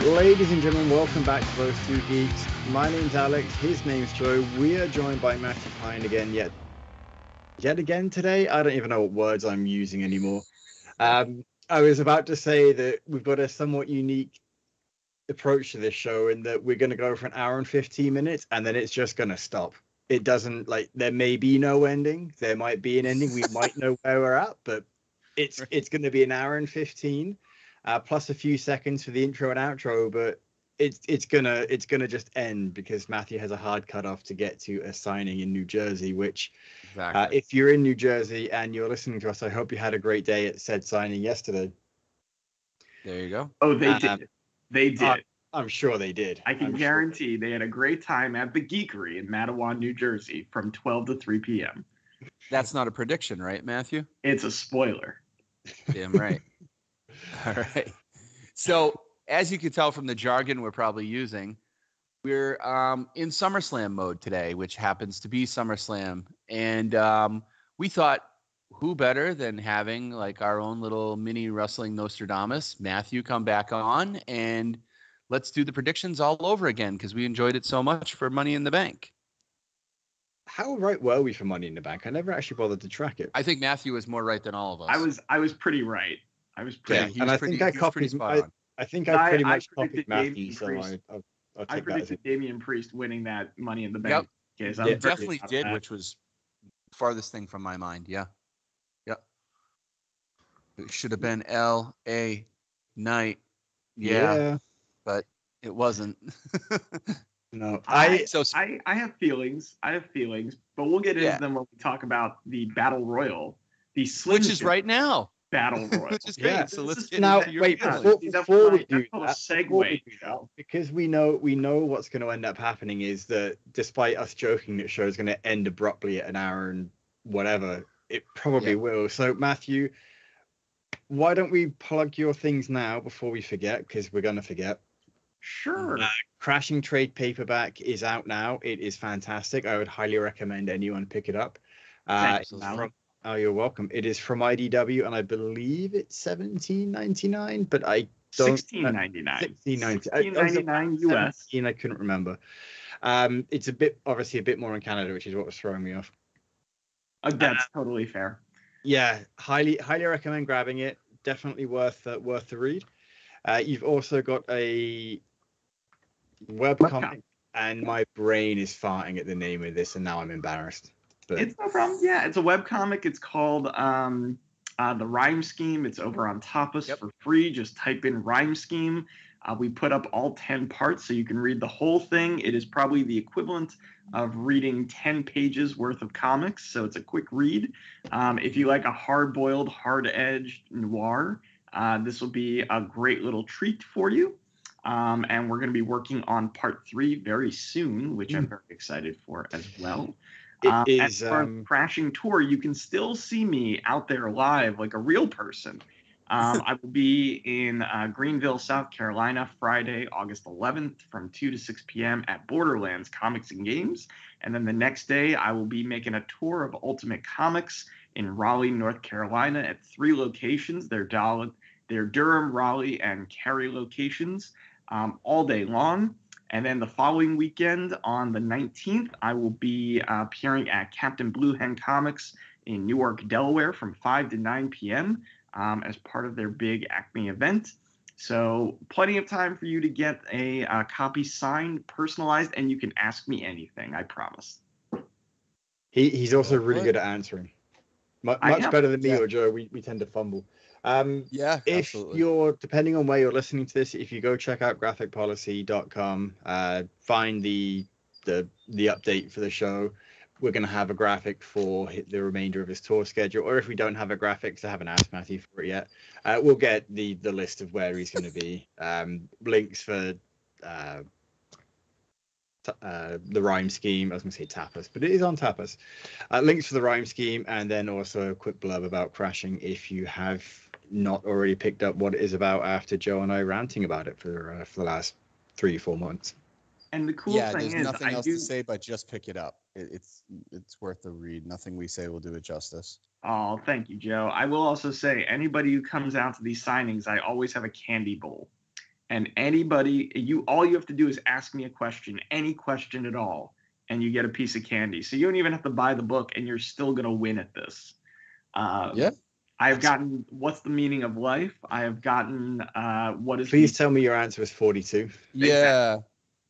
Ladies and gentlemen, welcome back to Those Two Geeks. My name's Alex, his name's Joe. We are joined by Matthew Klein again, yet again today. I don't even know what words I'm using anymore. I was about to say that we've got a somewhat unique approach to this show in that we're going to go for an hour and 15 minutes and then it's just going to stop. It doesn't, like, there may be no ending. There might be an ending. We might know where we're at, but it's going to be an hour and 15. Plus a few seconds for the intro and outro, but it's gonna just end because Matthew has a hard cutoff to get to a signing in New Jersey. Which, exactly. If you're in New Jersey and you're listening to us, I hope you had a great day at said signing yesterday. There you go. Oh, they did. They did. I'm sure they did. I can guarantee they had a great time at the Geekery in Matawan, New Jersey, from 12 to 3 p.m. That's not a prediction, right, Matthew? It's a spoiler. Damn right. All right. So, as you can tell from the jargon we're probably using, we're in SummerSlam mode today, which happens to be SummerSlam. And we thought, who better than having like our own little mini wrestling Nostradamus, Matthew, come back on and let's do the predictions all over again because we enjoyed it so much for Money in the Bank. How right were we for Money in the Bank? I never actually bothered to track it. I think Matthew was more right than all of us. I was pretty right. I was pretty. Yeah, and I think I copied. I think I pretty much copied Matthew. So I'll take predicted Damian Priest winning that Money in the Yep. Bank. Case. You definitely did, which was the farthest thing from my mind. Yeah. Yep. It should have been L.A. Knight. Yeah. But it wasn't. No, I have feelings. But we'll get into them when we talk about the Battle Royal, which is right now. Battle Royal, which is great. Yeah. So let's get now. into your Wait, before we do that, segue, because we know what's going to end up happening is that despite us joking that show is going to end abruptly at an hour and whatever, it probably will. So Matthew, why don't we plug your things now before we forget? Because we're going to forget. Sure. Crashing Trade Paperback is out now. It is fantastic. I would highly recommend anyone pick it up. Oh, you're welcome. It is from IDW, and I believe it's $17.99, but I don't. $16.99. $16.99 US. I couldn't remember. It's obviously a bit more in Canada, which is what was throwing me off. That's totally fair. Yeah, highly recommend grabbing it. Definitely worth the read. You've also got a webcomic, and my brain is farting at the name of this, and now I'm embarrassed. But it's no problem. Yeah, it's a webcomic. It's called The Rhyme Scheme. It's over on Tapas for free. Just type in Rhyme Scheme. We put up all 10 parts so you can read the whole thing. It is probably the equivalent of reading 10 pages worth of comics, so it's a quick read. If you like a hard-boiled, hard-edged noir, this will be a great little treat for you. And we're going to be working on part 3 very soon, which I'm very excited for as well. It is Crashing Tour. You can still see me out there live like a real person. I will be in Greenville, South Carolina, Friday, August 11th from 2 to 6 p.m. at Borderlands Comics and Games. And then the next day, I will be making a tour of Ultimate Comics in Raleigh, North Carolina at 3 locations. They're Durham, Raleigh, and Cary locations all day long. And then the following weekend, on the 19th, I will be appearing at Captain Blue Hen Comics in Newark, Delaware from 5 to 9 p.m. As part of their big Acme event. So plenty of time for you to get a copy signed, personalized, and you can ask me anything, I promise. He's also really good at answering. Much better than me or Joe. We tend to fumble. If absolutely. You're, depending on where you're listening to this, if you go check out graphicpolicy.com, find the update for the show. We're going to have a graphic for the remainder of his tour schedule, or if we don't have a graphic, because I haven't asked Matthew for it yet, we'll get the list of where he's going to be. Links for the Rhyme Scheme. I was going to say Tapas, but it is on Tapas. Links for the Rhyme Scheme, and then also a quick blurb about Crashing if you have not already picked up what it is about after Joe and I ranting about it for the last 3-4 months. And the cool thing there's is, nothing else to say but just pick it up. It's worth the read. Nothing we say will do it justice. Oh, thank you, Joe. I will also say, anybody who comes out to these signings, I always have a candy bowl. and anybody, all you have to do is ask me a question, any question at all, and you get a piece of candy. So you don't even have to buy the book, and you're still gonna win at this. Yeah. I've gotten What's the Meaning of Life? I have gotten What is Please tell me your answer is 42. Yeah.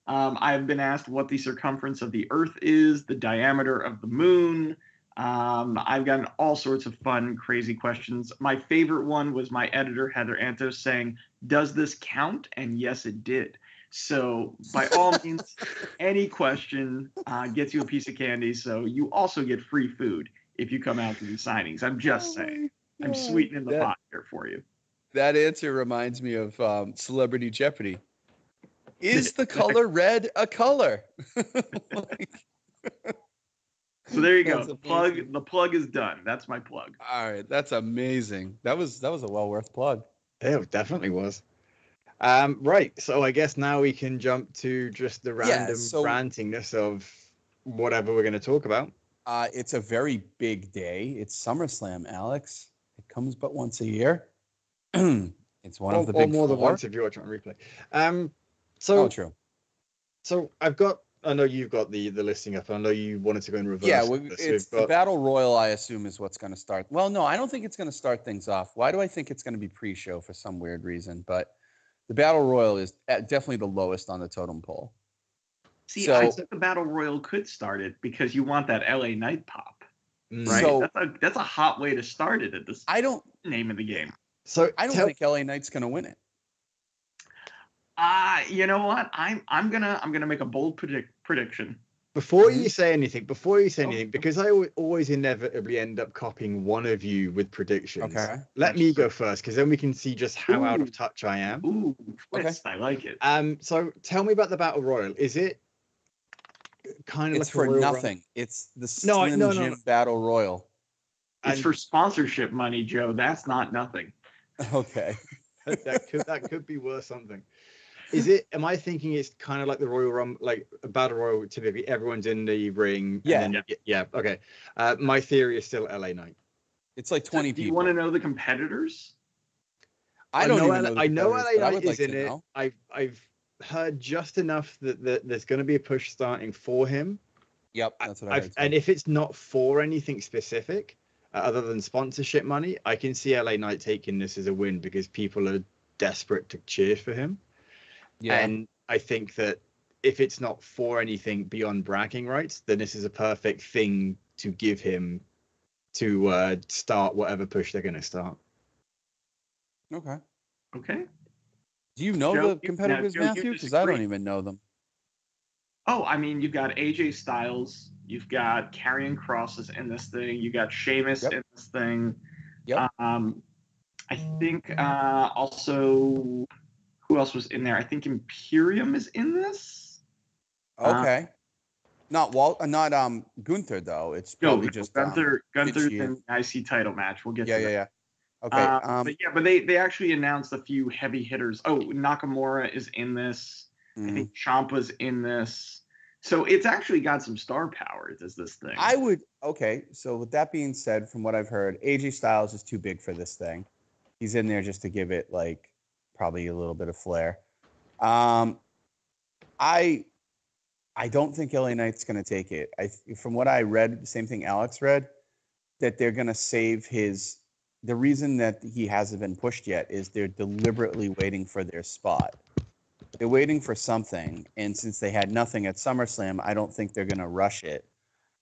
I've been asked what the circumference of the Earth is, the diameter of the moon. I've gotten all sorts of fun, crazy questions. My favorite one was my editor, Heather Antos, saying, "Does this count?" And yes, it did. So by all means, any question gets you a piece of candy. So you also get free food if you come out to these signings. I'm just saying. I'm sweetening the pot here for you. That answer reminds me of Celebrity Jeopardy. Is the color red a color? So there you go. The plug is done. That's my plug. All right, that's amazing. That was a well worth plug. Yeah, it definitely was. Right. So I guess now we can jump to just the random rantingness of whatever we're going to talk about. It's a very big day. It's SummerSlam, Alex. It comes but once a year. It's one of the big more four. Than once if you're watching on replay. True. So I know you've got the listing up. I know you wanted to go in reverse. Yeah, it's the Battle Royal, I assume, is what's going to start. Well, no, I don't think it's going to start things off. Why do I think it's going to be pre-show for some weird reason? But the Battle Royal is definitely the lowest on the totem pole. See, I think the Battle Royal could start it because you want that LA Knight pop, right? So, that's a hot way to start it at this name of the game. So I don't think LA Knight's going to win it. You know what? I'm gonna make a bold prediction. Before you say anything, because I always inevitably end up copying one of you with predictions. Okay. Let me go first, because then we can see just how out of touch I am. Ooh, twist. Okay. I like it. So tell me about the Battle Royal. Is it kind of it's like for nothing? It's the Slim Jim Battle Royal. It's for sponsorship money, Joe. That's not nothing. Okay. that could be worth something. Is it? Am I thinking it's kind of like the Royal Rumble, like a Battle Royal? Typically, everyone's in the ring. Yeah. Yeah. Okay. My theory is still LA Knight. It's like 20 people. Do you want to know the competitors? I know LA Knight is in it. I've heard just enough that there's going to be a push starting for him. Yep, that's what I heard. And if it's not for anything specific, other than sponsorship money, I can see LA Knight taking this as a win because people are desperate to cheer for him. Yeah. And I think that if it's not for anything beyond bragging rights, then this is a perfect thing to give him to start whatever push they're going to start. Okay. Do you know the competitors, Matthew? Because I don't even know them. Oh, I mean, you've got AJ Styles, you've got Karrion Kross in this thing, you got Sheamus in this thing. Yep. I think also, who else was in there? I think Imperium is in this. Okay. Not Gunther though. It's probably just Gunther's in the IC title match. We'll get to that. Yeah. Okay. But they actually announced a few heavy hitters. Oh, Nakamura is in this. I think Ciampa's in this. So it's actually got some star power. Does this thing? So with that being said, from what I've heard, AJ Styles is too big for this thing. He's in there just to give it like probably a little bit of flair. I don't think LA Knight's going to take it. From what I read, the same thing Alex read, that they're going to save his. The reason that he hasn't been pushed yet is they're deliberately waiting for their spot. They're waiting for something, and since they had nothing at SummerSlam, I don't think they're going to rush it.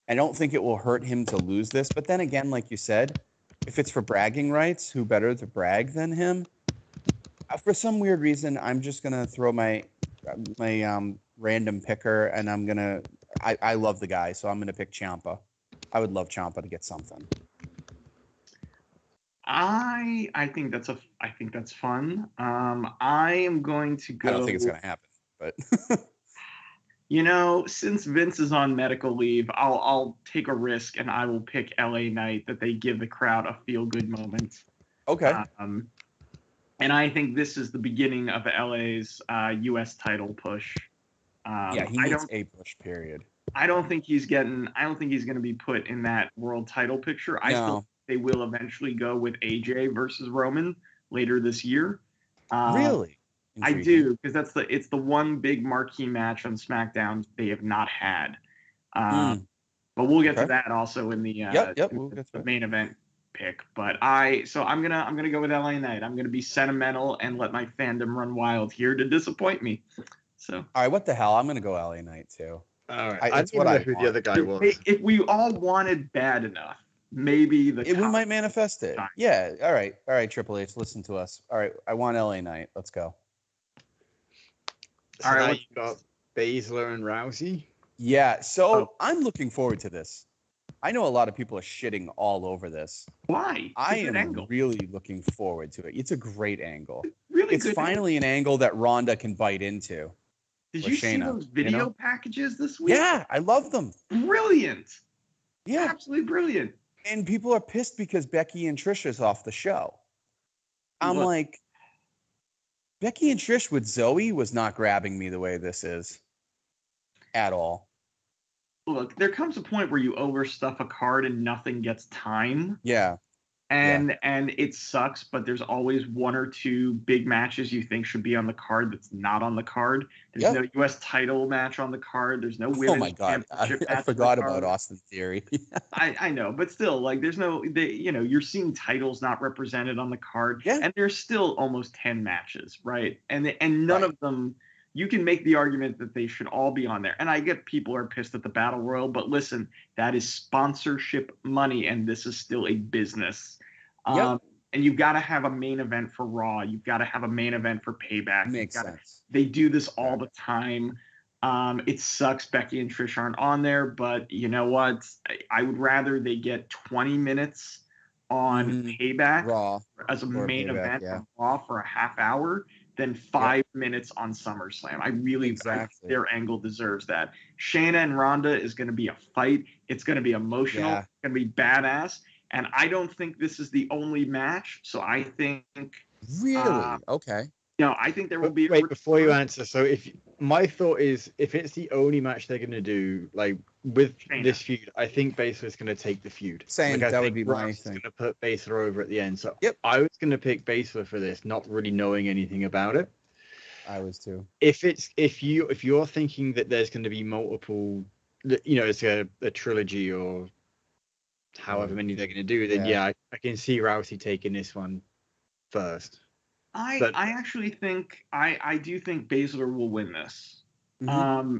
I don't think it will hurt him to lose this. But then again, like you said, if it's for bragging rights, who better to brag than him? For some weird reason, I'm just going to throw my random picker, and I'm going to – I love the guy, so I'm going to pick Ciampa. I would love Ciampa to get something. I think that's fun. I am going to go. I don't think it's going to happen, but since Vince is on medical leave, I'll take a risk and I will pick LA Knight, that they give the crowd a feel good moment. Okay. And I think this is the beginning of LA's U.S. title push. He needs a push. Period. I don't think he's going to be put in that world title picture. I still think they will eventually go with AJ versus Roman later this year. Really? I do, because it's the one big marquee match on SmackDown they have not had. But we'll get to that also in the the main event pick. But I'm gonna go with LA Knight. I'm gonna be sentimental and let my fandom run wild here to disappoint me. So all right, what the hell? I'm gonna go LA Knight too. All right, I don't know who the other guy was. If we all wanted bad enough, maybe we might manifest it. Yeah. All right, Triple H, listen to us. All right, I want LA Knight. Let's go. So all right, you got Baszler and Rousey. Yeah, so I'm looking forward to this. I know a lot of people are shitting all over this. Why? I am really looking forward to it. It's a great angle. It's finally an angle that Ronda can bite into. Did you see those video packages this week? Yeah, I love them. Brilliant. Yeah. Absolutely brilliant. And people are pissed because Becky and Trish is off the show. I'm like, Becky and Trish with Zoe was not grabbing me the way this is at all. Look, there comes a point where you overstuff a card and nothing gets time. Yeah. And it sucks, but there's always one or two big matches you think should be on the card that's not on the card. There's no U.S. title match on the card. There's no women's championship match. I forgot about Austin Theory. I know, but still, like, there's you're seeing titles not represented on the card, and there's still almost 10 matches, right? And none of them. You can make the argument that they should all be on there. And I get people are pissed at the Battle Royal, but listen, that is sponsorship money, and this is still a business. And you've got to have a main event for Raw. You've got to have a main event for Payback. Makes sense. They do this all the time. It sucks Becky and Trish aren't on there, but you know what? I would rather they get 20 minutes on Payback Raw as a main event on Raw for a half hour than 5 minutes on SummerSlam. I really think their angle deserves that. Shayna and Ronda is going to be a fight. It's going to be emotional. It's going to be badass. And I don't think this is the only match. So I think... Really? Okay. I think there will be... Wait, before you answer. So my thought is, if it's the only match they're going to do, like, with Shayna. This feud, I think Baszler's going to take the feud. Same, that would be my thing. Going to put Baszler over at the end. So I was going to pick Baszler for this, not really knowing anything about it. I was too. If you're thinking that there's going to be multiple, it's a trilogy or however many they're going to do, then I can see Rousey taking this one first. I actually think I do think Baszler will win this.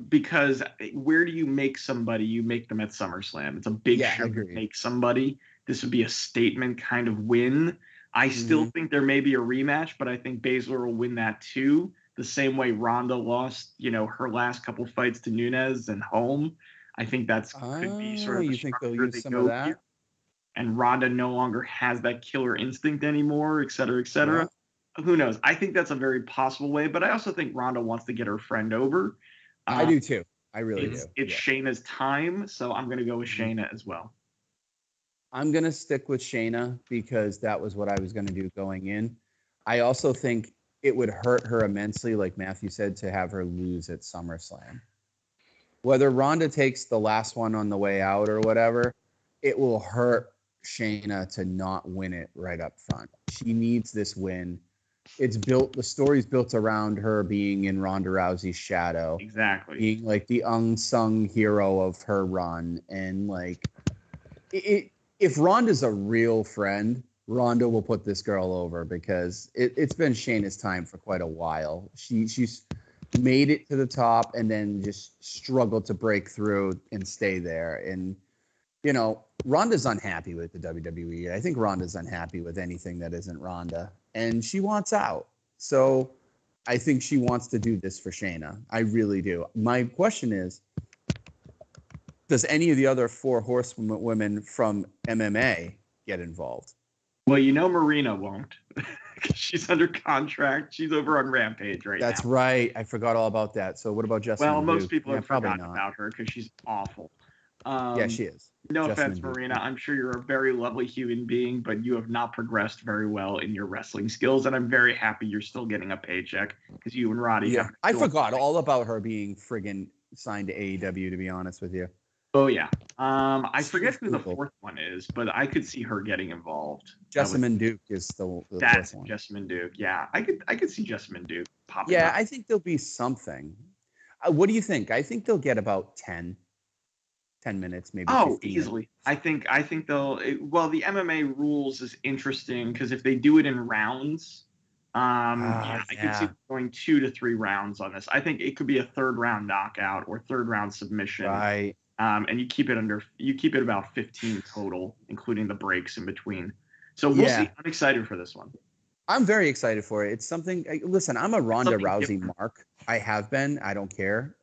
Because where do you make somebody? You make them at SummerSlam. It's a big show to make somebody. This would be a statement kind of win. I still think there may be a rematch, but I think Baszler will win that too. The same way Ronda lost, her last couple fights to Nunes and home. I think that's could be sort of you think they'll use some of that? And Ronda no longer has that killer instinct anymore, et cetera, et cetera. Yeah. Who knows? I think that's a very possible way, but I also think Ronda wants to get her friend over. I do too. I really do. It's Shayna's time, so I'm going to go with Shayna as well. I'm going to stick with Shayna because that was what I was going to do going in. I also think it would hurt her immensely, like Matthew said, to have her lose at SummerSlam. Whether Ronda takes the last one on the way out or whatever, it will hurt Shayna to not win it right up front. She needs this win. The story's built around her being in Ronda Rousey's shadow. Exactly. Being like the unsung hero of her run. And like, if Ronda's a real friend, Ronda will put this girl over because it's been Shayna's time for quite a while. She's made it to the top and then just struggled to break through and stay there. And, Ronda's unhappy with the WWE. I think Ronda's unhappy with anything that isn't Ronda. And she wants out. So I think she wants to do this for Shayna. I really do. My question is, does any of the other 4 horsewomen from MMA get involved? Well, Marina won't. She's under contract. She's over on Rampage right now. That's right. I forgot all about that. So what about Jessamine? Well, most people have forgotten about her because she's awful. Yeah, she is. No offense, Marina. I'm sure you're a very lovely human being, but you have not progressed very well in your wrestling skills, and I'm very happy you're still getting a paycheck because you and Roddy. Yeah, I forgot all about her being friggin' signed to AEW, to be honest with you. Oh, yeah. I forget who the 4th one is, but I could see her getting involved. Jessamine Duke is the 4th one. Jessamine Duke. Yeah, I could see Jessamine Duke popping up. I think there'll be something. What do you think? I think they'll get about 10 minutes, maybe 15 easily. minutes. I think they'll. Well, the MMA rules is interesting because if they do it in rounds, I could see going 2 to 3 rounds on this. I think it could be a 3rd round knockout or 3rd round submission. Right. And you keep it about 15 total, including the breaks in between. So we'll see. I'm excited for this one. I'm very excited for it. It's something. Listen, I'm a Ronda Rousey mark. I have been. I don't care.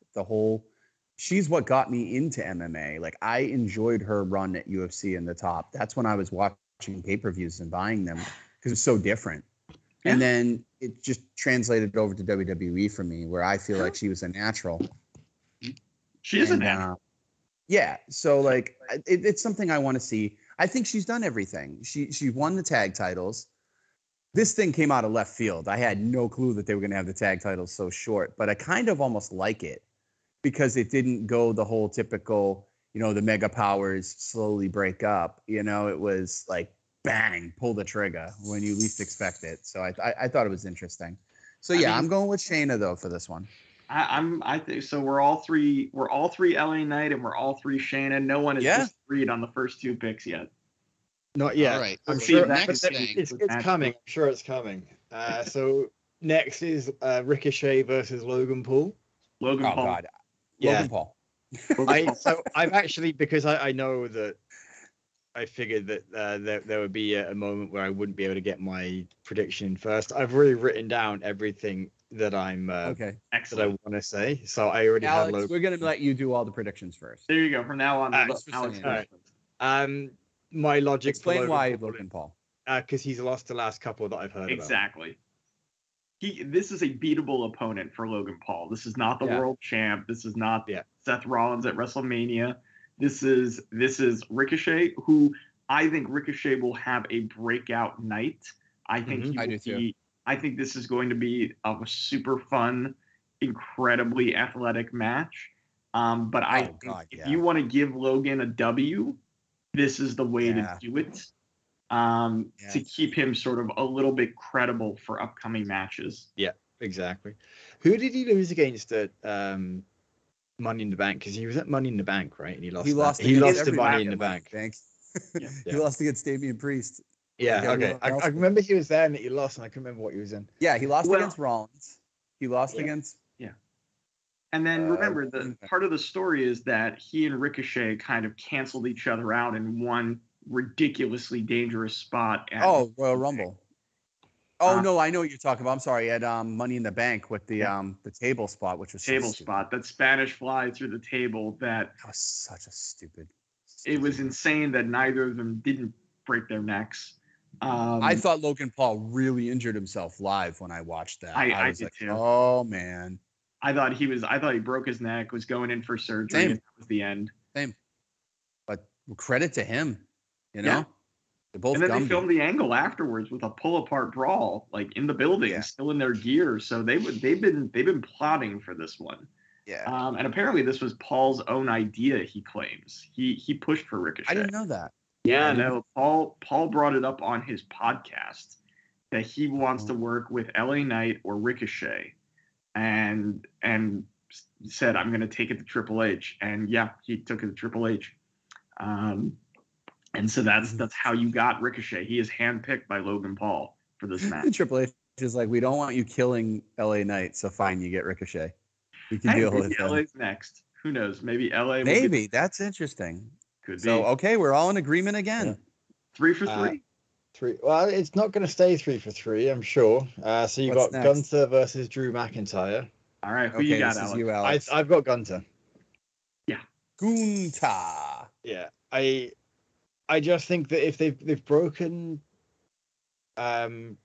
She's what got me into MMA. Like, I enjoyed her run at UFC in the top. That's when I was watching pay-per-views and buying them because it's so different. Yeah. And then it just translated over to WWE for me, where I feel like she was a natural. She is a natural. Yeah. So, like, it's something I want to see. I think she's done everything. She won the tag titles. This thing came out of left field. I had no clue that they were going to have the tag titles so short, but I kind of almost like it because it didn't go the whole typical, the mega powers slowly break up. It was like, bang, pull the trigger when you least expect it. So I thought it was interesting. So I'm going with Shayna though for this one. I think so. We're all three LA Knight and we're all 3 Shayna. No one has disagreed on the first 2 picks yet. Not yet. All right. I'm sure it's coming. I'm sure it's coming. So next is Ricochet versus Logan Paul. Logan Paul. God. Logan Paul. So I've actually, because I know that I figured that there would be a moment where I wouldn't be able to get my prediction first. I've already written down everything that I'm that I want to say. So I already Alex, have Logan. We're going to let you do all the predictions first. There you go. From now on, Alex. My logic. Explain why Logan Paul. Because he's lost the last couple that I've heard about. Exactly. This is a beatable opponent for Logan Paul. This is not the world champ. This is not Seth Rollins at WrestleMania. This is Ricochet, who I think Ricochet will have a breakout night. I think I think this is going to be a super fun, incredibly athletic match. But if you want to give Logan a W, this is the way to do it. To keep him sort of a little bit credible for upcoming matches. Yeah, exactly. Who did he lose against at Money in the Bank? Because he was at Money in the Bank, right? And he lost. He lost to Money in the Bank. He lost against Damian Priest. Yeah. Okay. I remember he was there and that he lost, and I couldn't remember what he was in. Yeah, he lost against Rollins. He lost against. Yeah. And then remember, the part of the story is that he and Ricochet kind of canceled each other out in one ridiculously dangerous spot at Royal Rumble. No, I know what you're talking about. I'm sorry, at Money in the Bank with the table spot, which was spot, that Spanish fly through the table. That was such a stupid. It was insane that neither of them didn't break their necks. I thought Logan Paul really injured himself live when I watched that. I did too. Oh man. I thought he broke his neck, was going in for surgery, and that was the end. Same. But credit to him. They're both. And then they filmed the angle afterwards with a pull-apart brawl, like in the building, still in their gear. So they've been plotting for this one. Yeah. And apparently this was Paul's own idea. He claims he pushed for Ricochet. I didn't know that. Yeah, no. Paul brought it up on his podcast that he wants to work with LA Knight or Ricochet, and said, I'm going to take it to Triple H. And he took it to Triple H. And so that's how you got Ricochet. He is handpicked by Logan Paul for this match. Triple H is like, we don't want you killing LA Knight, so fine, you get Ricochet. You can deal with it. LA's next. Who knows? Maybe LA. Maybe that's interesting. Could be. So okay, we're all in agreement again. Yeah. 3 for 3. 3. Well, it's not going to stay 3 for 3, I'm sure. So you got Gunther versus Drew McIntyre. All right, who you got, Alex? You, Alex? I've got Gunther. Yeah, Gunther. Yeah, I just think that if they've broken one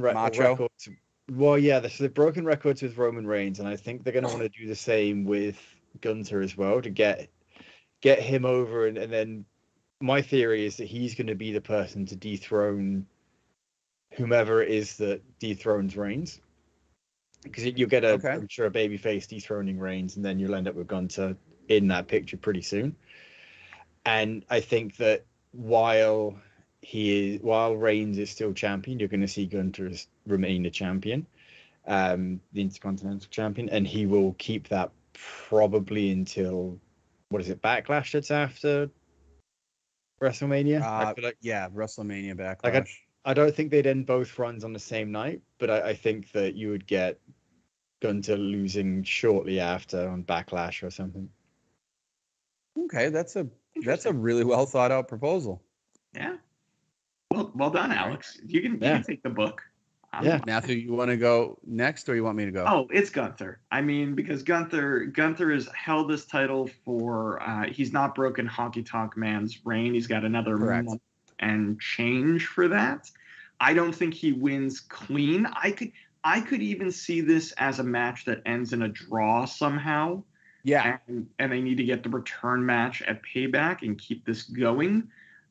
record. They've broken records with Roman Reigns, and I think they're going to want to do the same with Gunther as well to get him over, and then my theory is that he's going to be the person to dethrone whomever it is that dethrones Reigns, because you'll get I'm sure a babyface dethroning Reigns, and then you'll end up with Gunther in that picture pretty soon. And I think that while Reigns is still champion, you're going to see Gunther remain the champion. the Intercontinental Champion, and he will keep that probably until, what is it, Backlash that's after WrestleMania? I feel Yeah, WrestleMania like Backlash. I don't think they'd end both runs on the same night, but I think that you would get Gunter losing shortly after on Backlash or something. Okay, that's a really well thought out proposal. Yeah. Well done, Alex. You can take the book. Yeah. Matthew, you want to go next, or you want me to go? Oh, it's Gunther. I mean, because Gunther has held this title for he's not broken Honky Tonk Man's reign. He's got another month and change for that. I don't think he wins clean. I could even see this as a match that ends in a draw somehow. Yeah. And they need to get the return match at Payback and keep this going.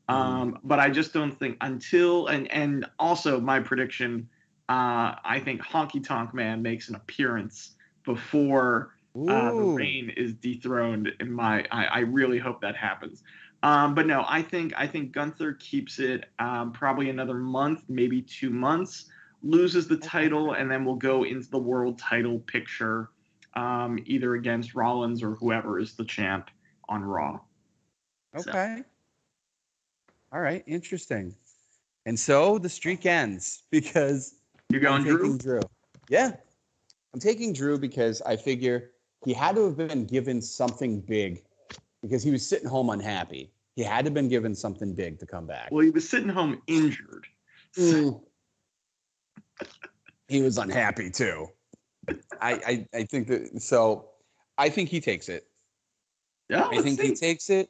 But I just don't think until and also my prediction. I think Honky Tonk Man makes an appearance before the reign is dethroned. I really hope that happens. But no, I think Gunther keeps it probably another month, maybe 2 months, loses the title, and then we'll go into the world title picture, either against Rollins or whoever is the champ on Raw. Okay. So. All right, interesting. And so the streak ends because you're going Drew. Yeah, I'm taking Drew because I figure he had to have been given something big because he was sitting home unhappy. He had to have been given something big to come back. Well, he was sitting home injured. He was unhappy too. I think that so. I think he takes it. Yeah, I think he takes it.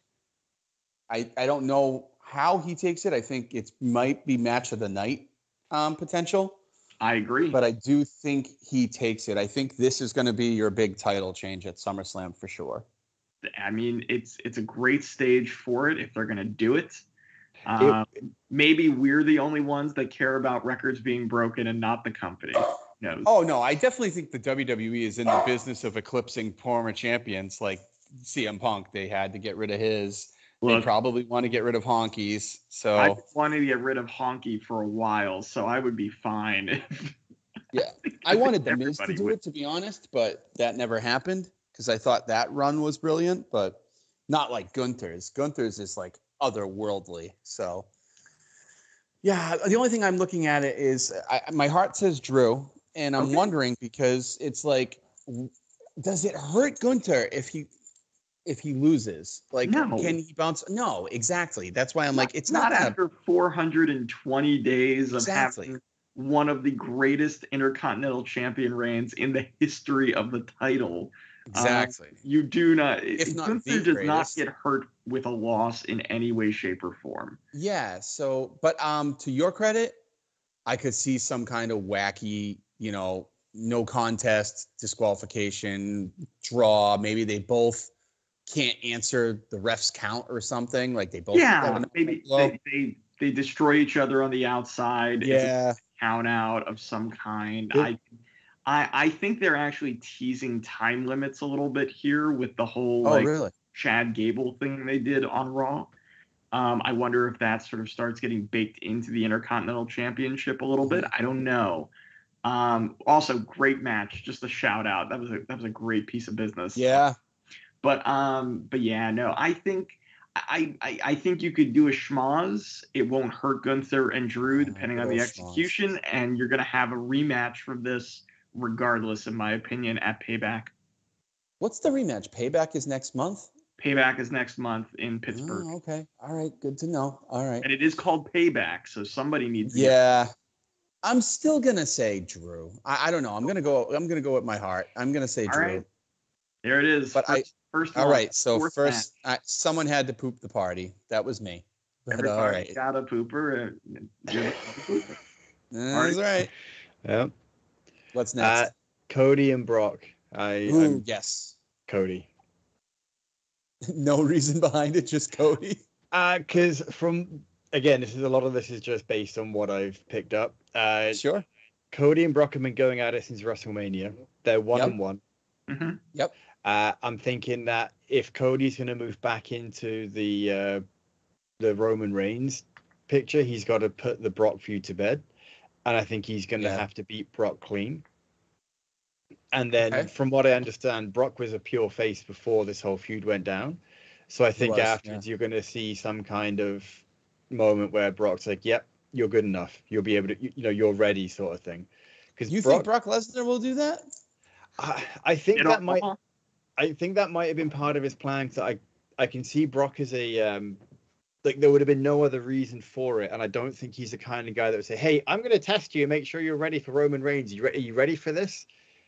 I don't know how he takes it. I think it might be match of the night potential. I agree. But I do think he takes it. I think this is going to be your big title change at SummerSlam for sure. I mean, it's a great stage for it if they're going to do it. Maybe we're the only ones that care about records being broken and not the company. No. Oh, no. I definitely think the WWE is in the business of eclipsing former champions like CM Punk. They had to get rid of his. They probably want to get rid of Honky's. So I wanted to get rid of Honky for a while, so I would be fine. Yeah, I wanted the Miz to do it, to be honest, but that never happened because I thought that run was brilliant, but not like Gunther's. Gunther's is like otherworldly. So, yeah, the only thing I'm looking at it is my heart says Drew, and I'm wondering because it's like, does it hurt Gunther if he loses? Like, no. Can he bounce? No, exactly. That's why I'm like, it's not not after 420 days of having one of the greatest Intercontinental Champion reigns in the history of the title. Exactly. You do not. If not Gunther the does not get hurt with a loss in any way, shape, or form. Yeah. So, but to your credit, I could see some kind of wacky, no contest, disqualification, draw. Maybe they both can't answer the ref's count or something. Like they both. Yeah. Maybe they destroy each other on the outside. Yeah. It's a count out of some kind. Yeah. I think they're actually teasing time limits a little bit here with the whole really? Chad Gable thing they did on Raw. I wonder if that sort of starts getting baked into the Intercontinental Championship a little bit. I don't know. Also, great match. Just a shout out. That was a great piece of business. Yeah. But yeah, no. I think you could do a schmoz. It won't hurt Gunther and Drew depending on the execution, and you're gonna have a rematch from this regardless, in my opinion, at Payback. What's the rematch? Payback is next month? Payback is next month in Pittsburgh. Oh, okay. All right. Good to know. All right. And it is called Payback, so somebody needs to get... I'm still gonna say Drew. I don't know. I'm gonna go with my heart. I'm gonna say Drew. Right. There it is. But first all right. So first, someone had to poop the party. That was me. But everybody all right. got a pooper. That's right. Yeah. What's next? Cody and Brock. Yes. Cody. No reason behind it, just Cody. Because again, a lot of this is just based on what I've picked up. Sure. Cody and Brock have been going at it since WrestleMania. They're 1-1. Mm-hmm. Yep. I'm thinking that if Cody's going to move back into the Roman Reigns picture, he's got to put the Brock feud to bed, and I think he's going to have to beat Brock clean. And then, Okay. from what I understand, Brock was a pure face before this whole feud went down. So I think afterwards you're going to see some kind of moment where Brock's like, "Yep, you're good enough. You'll be able to, you're ready," sort of thing. Because You think Brock Lesnar will do that? I think Get that on might. Raw. I think that might have been part of his plan. So I can see Brock as a like there would have been no other reason for it, and I don't think he's the kind of guy that would say, "Hey, I'm going to test you and make sure you're ready for Roman Reigns. Are you ready for this?"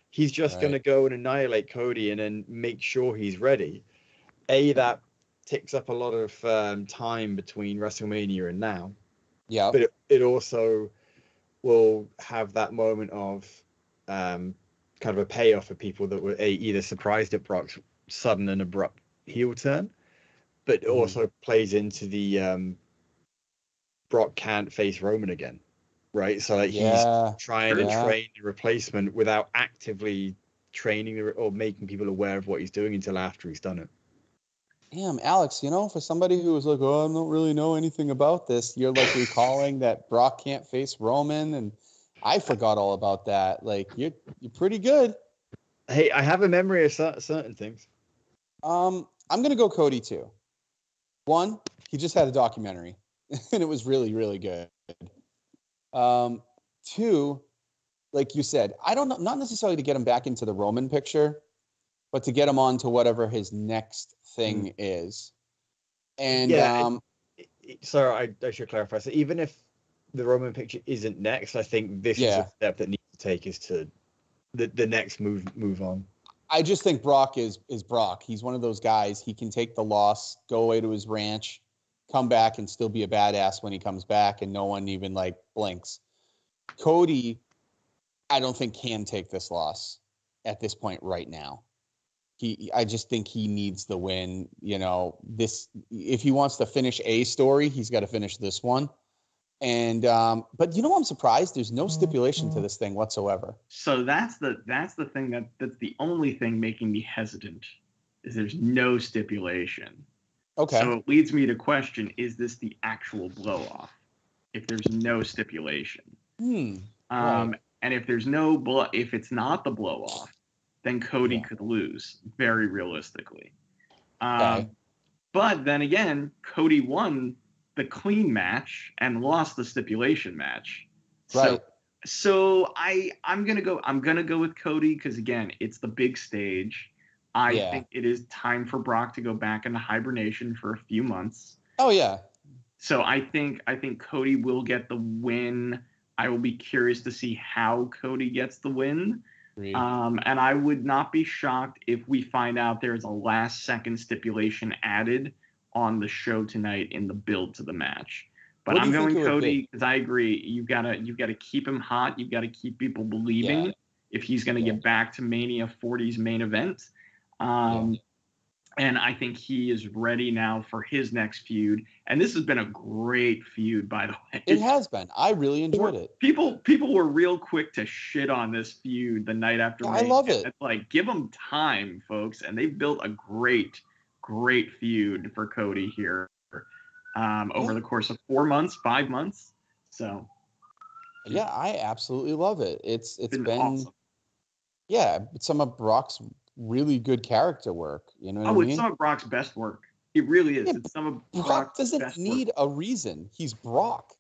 He's just going to go and annihilate Cody and then make sure he's ready. That takes up a lot of time between WrestleMania and now. Yeah. But it also will have that moment of kind of a payoff for people that were either surprised at Brock's sudden and abrupt heel turn, but it also plays into the Brock can't face Roman again, right? So like he's trying to train the replacement without actively training or making people aware of what he's doing until after he's done it. Damn, Alex, for somebody who was like, "Oh, I don't really know anything about this," you're like recalling that Brock can't face Roman, and I forgot all about that. Like, you're pretty good. Hey, I have a memory of certain things. I'm gonna go Cody too. One, he just had a documentary, and it was really, really good. Two, like you said, I don't know, not necessarily to get him back into the Roman picture, but to get him on to whatever his next thing is. And sorry, I should clarify. So even if the Roman picture isn't next, I think this is a step that needs to take is to the next move on. I just think Brock is Brock. He's one of those guys. He can take the loss, go away to his ranch, come back, and still be a badass when he comes back, and no one even blinks. Cody, I don't think can take this loss at this point right now. I just think he needs the win. This, if he wants to finish a story, he's got to finish this one. And but I'm surprised there's no stipulation to this thing whatsoever. So that's the thing that's the only thing making me hesitant is there's no stipulation. Okay. So it leads me to question: is this the actual blow off? If there's no stipulation, Right. and if there's if it's not the blow off, then Cody could lose very realistically. Okay. But then again, Cody won the clean match and lost the stipulation match. Right. So I'm gonna go with Cody because again, it's the big stage. I think it is time for Brock to go back into hibernation for a few months. Oh yeah. So I think Cody will get the win. I will be curious to see how Cody gets the win. And I would not be shocked if we find out there's a last second stipulation added on the show tonight in the build to the match. But I'm going Cody because I agree. You've got to keep him hot. You've got to keep people believing if he's going to get back to Mania 40's main event. And I think he is ready now for his next feud. And this has been a great feud, by the way. It has been. I really enjoyed it. People were real quick to shit on this feud the night after. I love it. It's like, give them time, folks. And they've built a great feud for Cody here over the course of 4 months, 5 months. So. Yeah, I absolutely love it. It's been awesome. Yeah, some of Brock's really good character work. You know what I mean? It's some of Brock's best work. It really is. Yeah, it's some of Brock Brock's doesn't need a reason. He's Brock.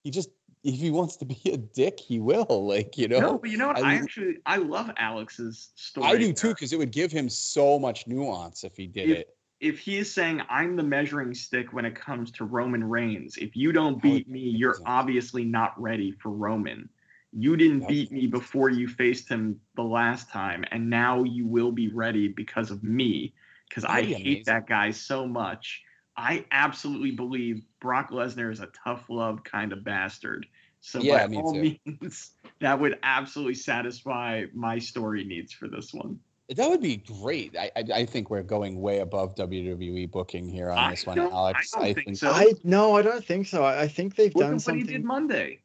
He just, if he wants to be a dick, he will. No, but you know what? I love Alex's story. I do too, because it would give him so much nuance if he did it. If he is saying, I'm the measuring stick when it comes to Roman Reigns, if you don't beat me, you're obviously not ready for Roman. You didn't beat me before you faced him the last time, and now you will be ready because of me, because I hate that guy so much. I absolutely believe Brock Lesnar is a tough love kind of bastard. So by all means, that would absolutely satisfy my story needs for this one. That would be great. I think we're going way above WWE booking here on this one, Alex. I don't think so. I don't think so. I think they've done something. What he did Monday.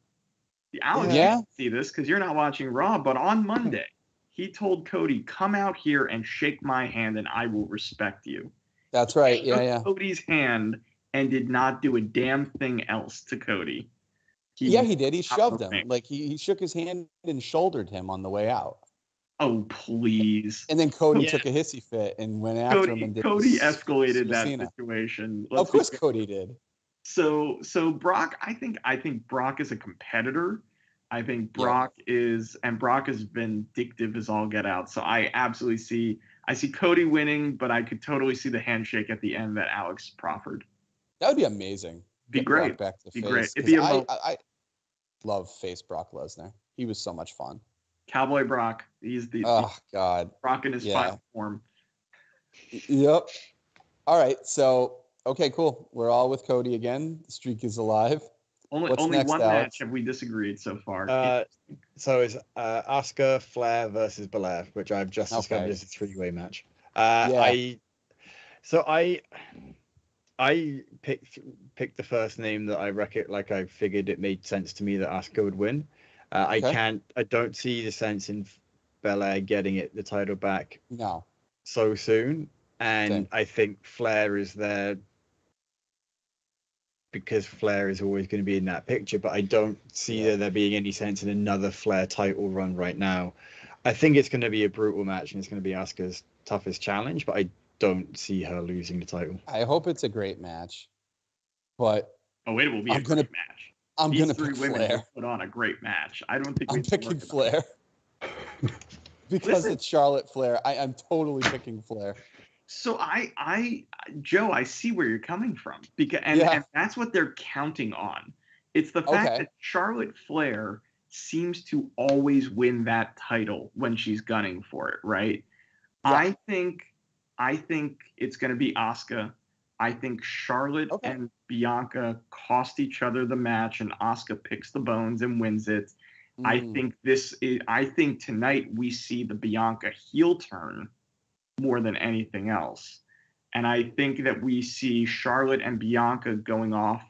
Alex, you can't see this because you're not watching Raw, but on Monday, he told Cody, come out here and shake my hand and I will respect you. That's right. He shook Cody's hand and did not do a damn thing else to Cody. He did. He shoved him. Like he shook his hand and shouldered him on the way out. Oh, please. And then Cody Yeah. took a hissy fit and went after him and did Cody this escalated that Cena. situation. Of course, Cody did. So Brock, I think Brock is a competitor. I think Brock is, and Brock has been vindictive as all get out. So I absolutely see Cody winning, but I could totally see the handshake at the end that Alex proffered. That would be amazing. Be Get great. Brock back to Be face. great. It'd be I love face Brock Lesnar. He was so much fun. Cowboy Brock. He's the God. Brock in his final form. Yep. All right. So okay, cool. We're all with Cody again. The streak is alive. Only next, one Alex? match have we disagreed so far. So it's Asuka, Flair versus Belair, which I've just discovered is a 3-way match. I picked the first name that I reckon, like I figured it made sense to me that Asuka would win. I don't see the sense in Belair getting the title back so soon. And I think Flair is there because Flair is always going to be in that picture, but I don't see there being any sense in another Flair title run right now. I think it's going to be a brutal match and it's going to be Asuka's toughest challenge, but I don't see her losing the title. I hope it's a great match, but it will be a great match. I'm going to pick Flair. Will put on a great match. I don't think I'm picking Flair because it's Charlotte Flair. I'm totally picking Flair. So Joe, I see where you're coming from and that's what they're counting on. It's the fact that Charlotte Flair seems to always win that title when she's gunning for it, right? Yeah. I think it's going to be Asuka. I think Charlotte and Bianca cost each other the match, and Asuka picks the bones and wins it. I think tonight we see the Bianca heel turn more than anything else. And I think that we see Charlotte and Bianca going off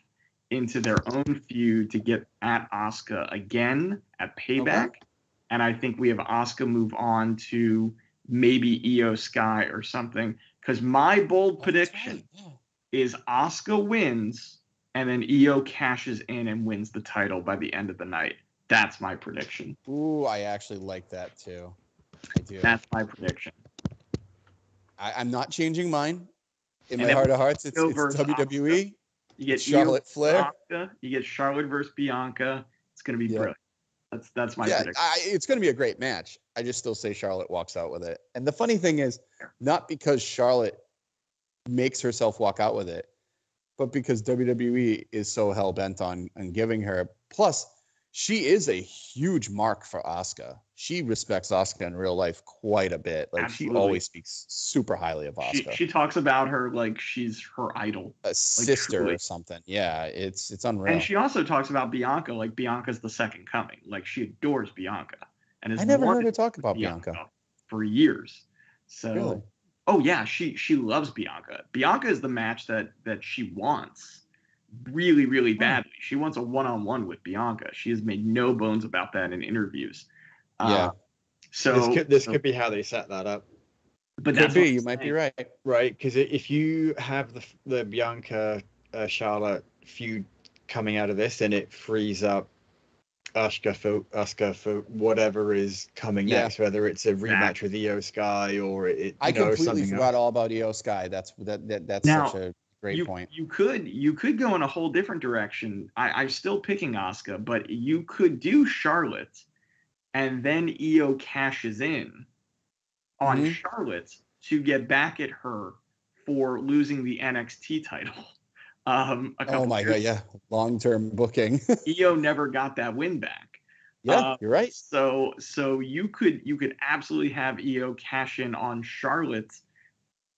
into their own feud to get at Asuka again at Payback. Okay. And I think we have Asuka move on to maybe Io Sky or something. Because my bold prediction is Asuka wins and then Io cashes in and wins the title by the end of the night. That's my prediction. Ooh, I actually like that too. I do. That's my prediction. I'm not changing mine. In my heart of hearts, it's WWE. Asuka. You get Charlotte Flair. Asuka. You get Charlotte versus Bianca. It's going to be brilliant. That's my prediction. It's going to be a great match. I just still say Charlotte walks out with it. And the funny thing is, not because Charlotte makes herself walk out with it, but because WWE is so hell-bent on giving her. Plus, she is a huge mark for Asuka. She respects Asuka in real life quite a bit. Like Absolutely. She always speaks super highly of Asuka. She talks about her like she's her idol, a sister or something. Yeah, it's unreal. And she also talks about Bianca like Bianca's the second coming. Like she adores Bianca. And I never heard her talk about Bianca for years. So, really? Oh yeah, she loves Bianca. Bianca is the match that she wants. Really, really badly. She wants a one-on-one with Bianca. She has made no bones about that in interviews. So this could be how they set that up. But could be. You might be right. Right, because if you have the Bianca Charlotte feud coming out of this, then it frees up Asuka for whatever is coming next, whether it's a rematch with Io Sky or I completely forgot all about Io Sky. That's now, such a great point. You could go in a whole different direction. I'm still picking Asuka, but you could do Charlotte, and then Io cashes in on Charlotte to get back at her for losing the NXT title. Oh my god, yeah, long-term booking. Io never got that win back. Yeah, you're right. So you could absolutely have Io cash in on Charlotte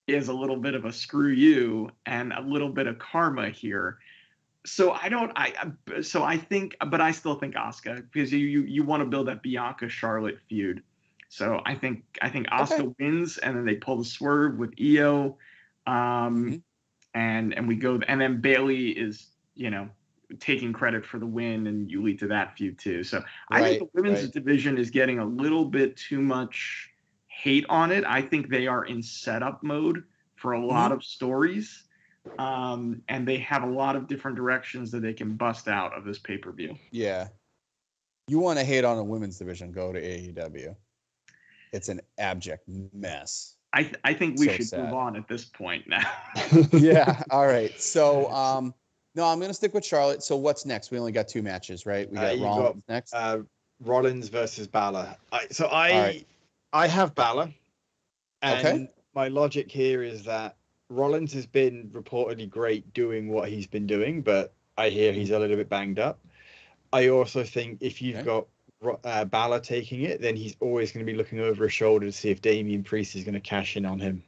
is a little bit of a screw you and a little bit of karma here. So I think still think Asuka because you want to build that Bianca Charlotte feud. So I think Asuka wins and then they pull the swerve with Io, and we go and then Bayley is taking credit for the win and you lead to that feud too. So I think the women's division is getting a little bit too much hate on it. I think they are in setup mode for a lot of stories. And they have a lot of different directions that they can bust out of this pay-per-view. Yeah. You want to hate on a women's division, go to AEW. It's an abject mess. I think we So should sad. move on at this point now. Yeah. All right. So, no, I'm going to stick with Charlotte. So what's next? We only got 2 matches, right? We got You've Rollins next. Rollins versus Balor. I right. have Balor, and Okay. my logic here is that Rollins has been reportedly great doing what he's been doing, but I hear he's a little bit banged up. I also think if you've got Balor taking it, then he's always going to be looking over his shoulder to see if Damian Priest is going to cash in on him.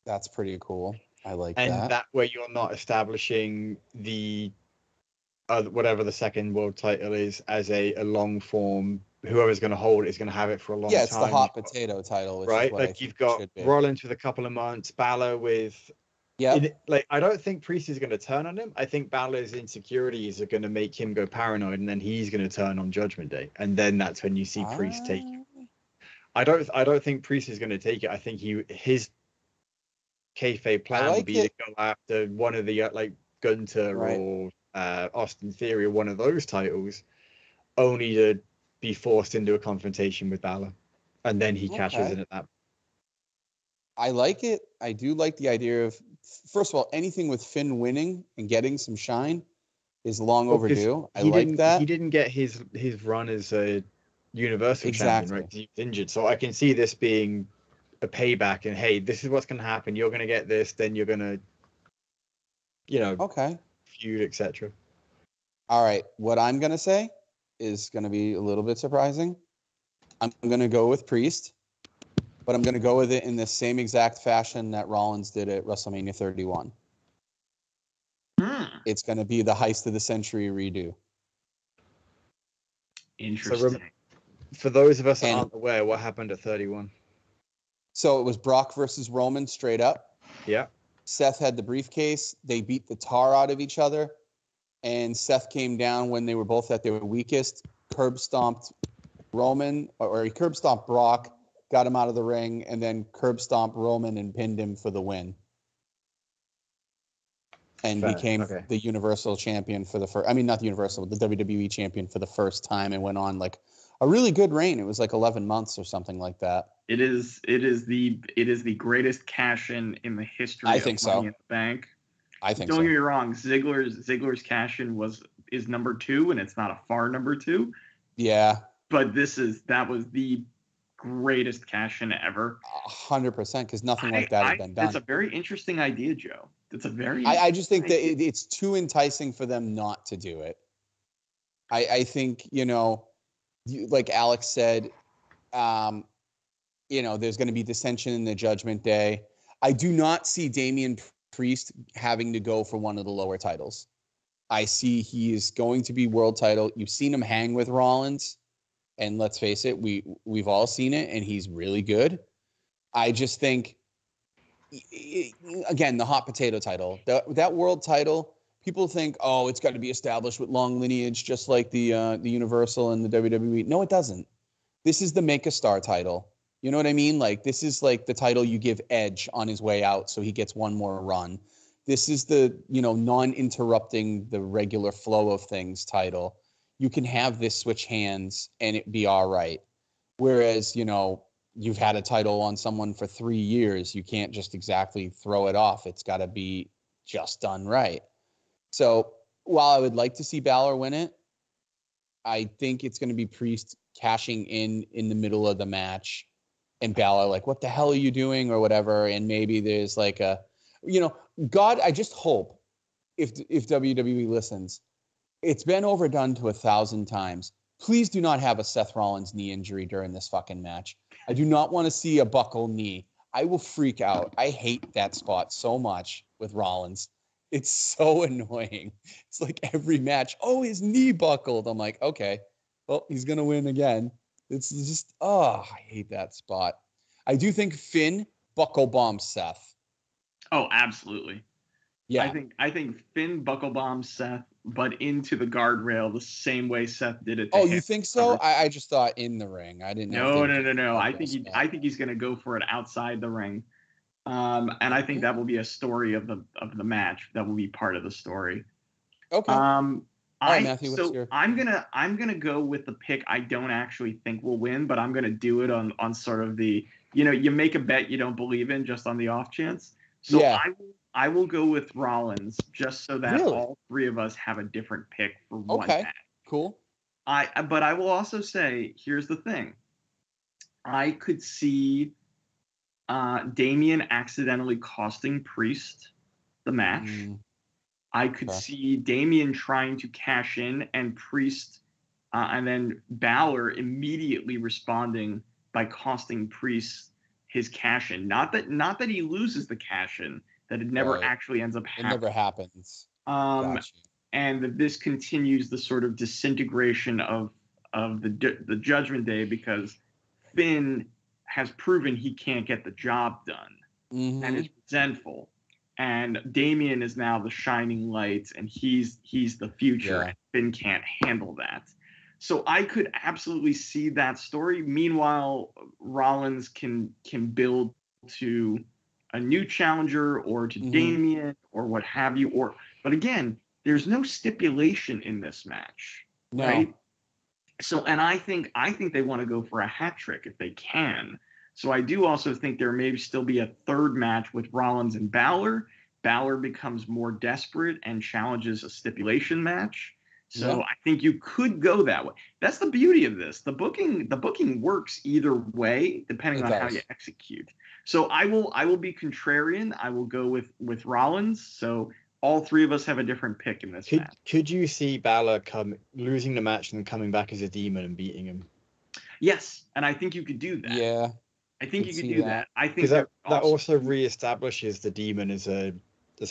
That's pretty cool. I like and that. that way you're not establishing the whatever the second world title is as a long form. Whoever's going to hold it is going to have it for a long time. Yeah, it's the hot potato title, which right? is what I Like think you've got should be. Rollins with a couple of months, Balor with. Yeah. Like I don't think Priest is going to turn on him. I think Balor's insecurities are going to make him go paranoid, and then he's going to turn on Judgment Day, and then that's when you see Priest take it. I don't think Priest is going to take it. I think his kayfabe plan would be to go after one of the like Gunter or Austin Theory or one of those titles, only to be forced into a confrontation with Balor, and then he cashes in at that. I like it. I do like the idea of, first of all, anything with Finn winning and getting some shine is long overdue. I like that. He didn't get his run as a Universal champion, right? Because he was injured. So I can see this being a payback, and hey, this is what's going to happen. You're going to get this, then you're going to, feud, etc. All right. What I'm going to say is going to be a little bit surprising. I'm going to go with Priest, but I'm going to go with it in the same exact fashion that Rollins did at WrestleMania 31. It's going to be the heist of the century redo. Interesting. So for those of us that aren't aware, what happened at 31? So it was Brock versus Roman straight up. Yeah. Seth had the briefcase. They beat the tar out of each other. And Seth came down when they were both at their weakest, curb stomped Roman, or he curb stomped Brock, got him out of the ring, and then curb stomped Roman and pinned him for the win. And became the Universal champion for the first, not the Universal, the WWE champion for the first time, and went on like a really good reign. It was like 11 months or something like that. It is the greatest cash in the history of Money in the Bank. I think Don't get me wrong, Ziggler's cash in is number 2, and it's not a far number 2. Yeah. But that was the greatest cash in ever. 100%, because nothing like that has been done. It's a very interesting idea, Joe. It's a very. I just think that it's too enticing for them not to do it. I think, like Alex said, there's going to be dissension in the Judgment Day. I do not see Damian Priest having to go for one of the lower titles. I see he is going to be world title. You've seen him hang with Rollins, and let's face it, we've all seen it, and he's really good. I just think, again, the hot potato title, that world title, people think, oh, it's got to be established with long lineage, just like the Universal and the WWE. No, it doesn't. This is the Make a Star title. You know what I mean? Like, this is like the title you give Edge on his way out, so he gets one more run. This is the, non-interrupting the regular flow of things title. You can have this switch hands and it be all right. Whereas, you've had a title on someone for 3 years. You can't just exactly throw it off. It's got to be just done right. So while I would like to see Balor win it, I think it's going to be Priest cashing in the middle of the match, and Balor like, what the hell are you doing, or whatever. And maybe there's like God, I just hope if WWE listens, it's been overdone to 1,000 times. Please do not have a Seth Rollins knee injury during this fucking match. I do not want to see a buckle knee. I will freak out. I hate that spot so much with Rollins. It's so annoying. It's like every match, oh, his knee buckled. I'm like, okay, well, he's going to win again. It's just, I hate that spot. I do think Finn buckle bombs Seth. Oh, absolutely. Yeah. I think Finn buckle bombs Seth, but into the guardrail the same way Seth did it. You think so? I just thought in the ring. I didn't know. No. I think he's going to go for it outside the ring. And I think that will be a story of the match. That will be part of the story. Okay. All right, Matthew, what's your... I'm gonna go with the pick I don't actually think will win, but I'm gonna do it on sort of the, you make a bet you don't believe in just on the off chance. So Yeah. I will go with Rollins just so that Really? all three of us have a different pick for one Okay. match. Cool. But I will also say, here's the thing. I could see Damian accidentally costing Priest the match. I could see Damian trying to cash in and Priest, and then Balor immediately responding by costing Priest his cash in. Not that he loses the cash in, that it never actually ends up happening. It never happens. Gotcha. And that this continues the sort of disintegration of the Judgment Day, because Finn has proven he can't get the job done and is resentful. And Damian is now the shining light, and he's the future, and Finn can't handle that. So I could absolutely see that story. Meanwhile, Rollins can build to a new challenger or to Damian or what have you. But again, there's no stipulation in this match, right? So, and I think they want to go for a hat trick if they can. So I do also think there may still be a third match with Rollins and Balor. Balor becomes more desperate and challenges a stipulation match. So I think you could go that way. That's the beauty of this. The booking works either way, depending on how you execute. So I will be contrarian. I will go with Rollins. So all three of us have a different pick in this match. Could you see Balor losing the match and then coming back as a demon and beating him? Yes, and I think you could do that. Yeah, I think you could do that. I think that also reestablishes the demon as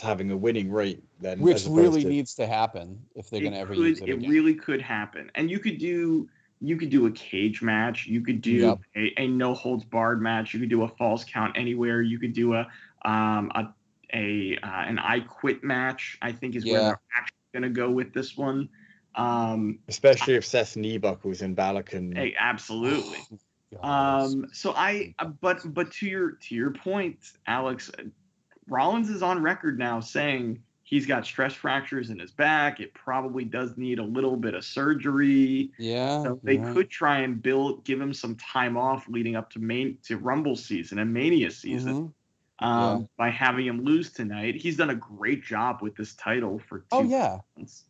having a winning rate, then, which really needs to happen if they're going to ever use it again. It really could happen, and you could do a cage match. You could do a no holds barred match. You could do a falls count anywhere. You could do an I quit match. I think is where they're actually going to go with this one. Especially if Seth's knee buckles and Balor can. Hey, absolutely. But to your point, Alex, Rollins is on record now saying he's got stress fractures in his back. It probably does need a little bit of surgery. Yeah. So they could try and give him some time off leading up to Rumble season and Mania season. By having him lose tonight. He's done a great job with this title for 2 months.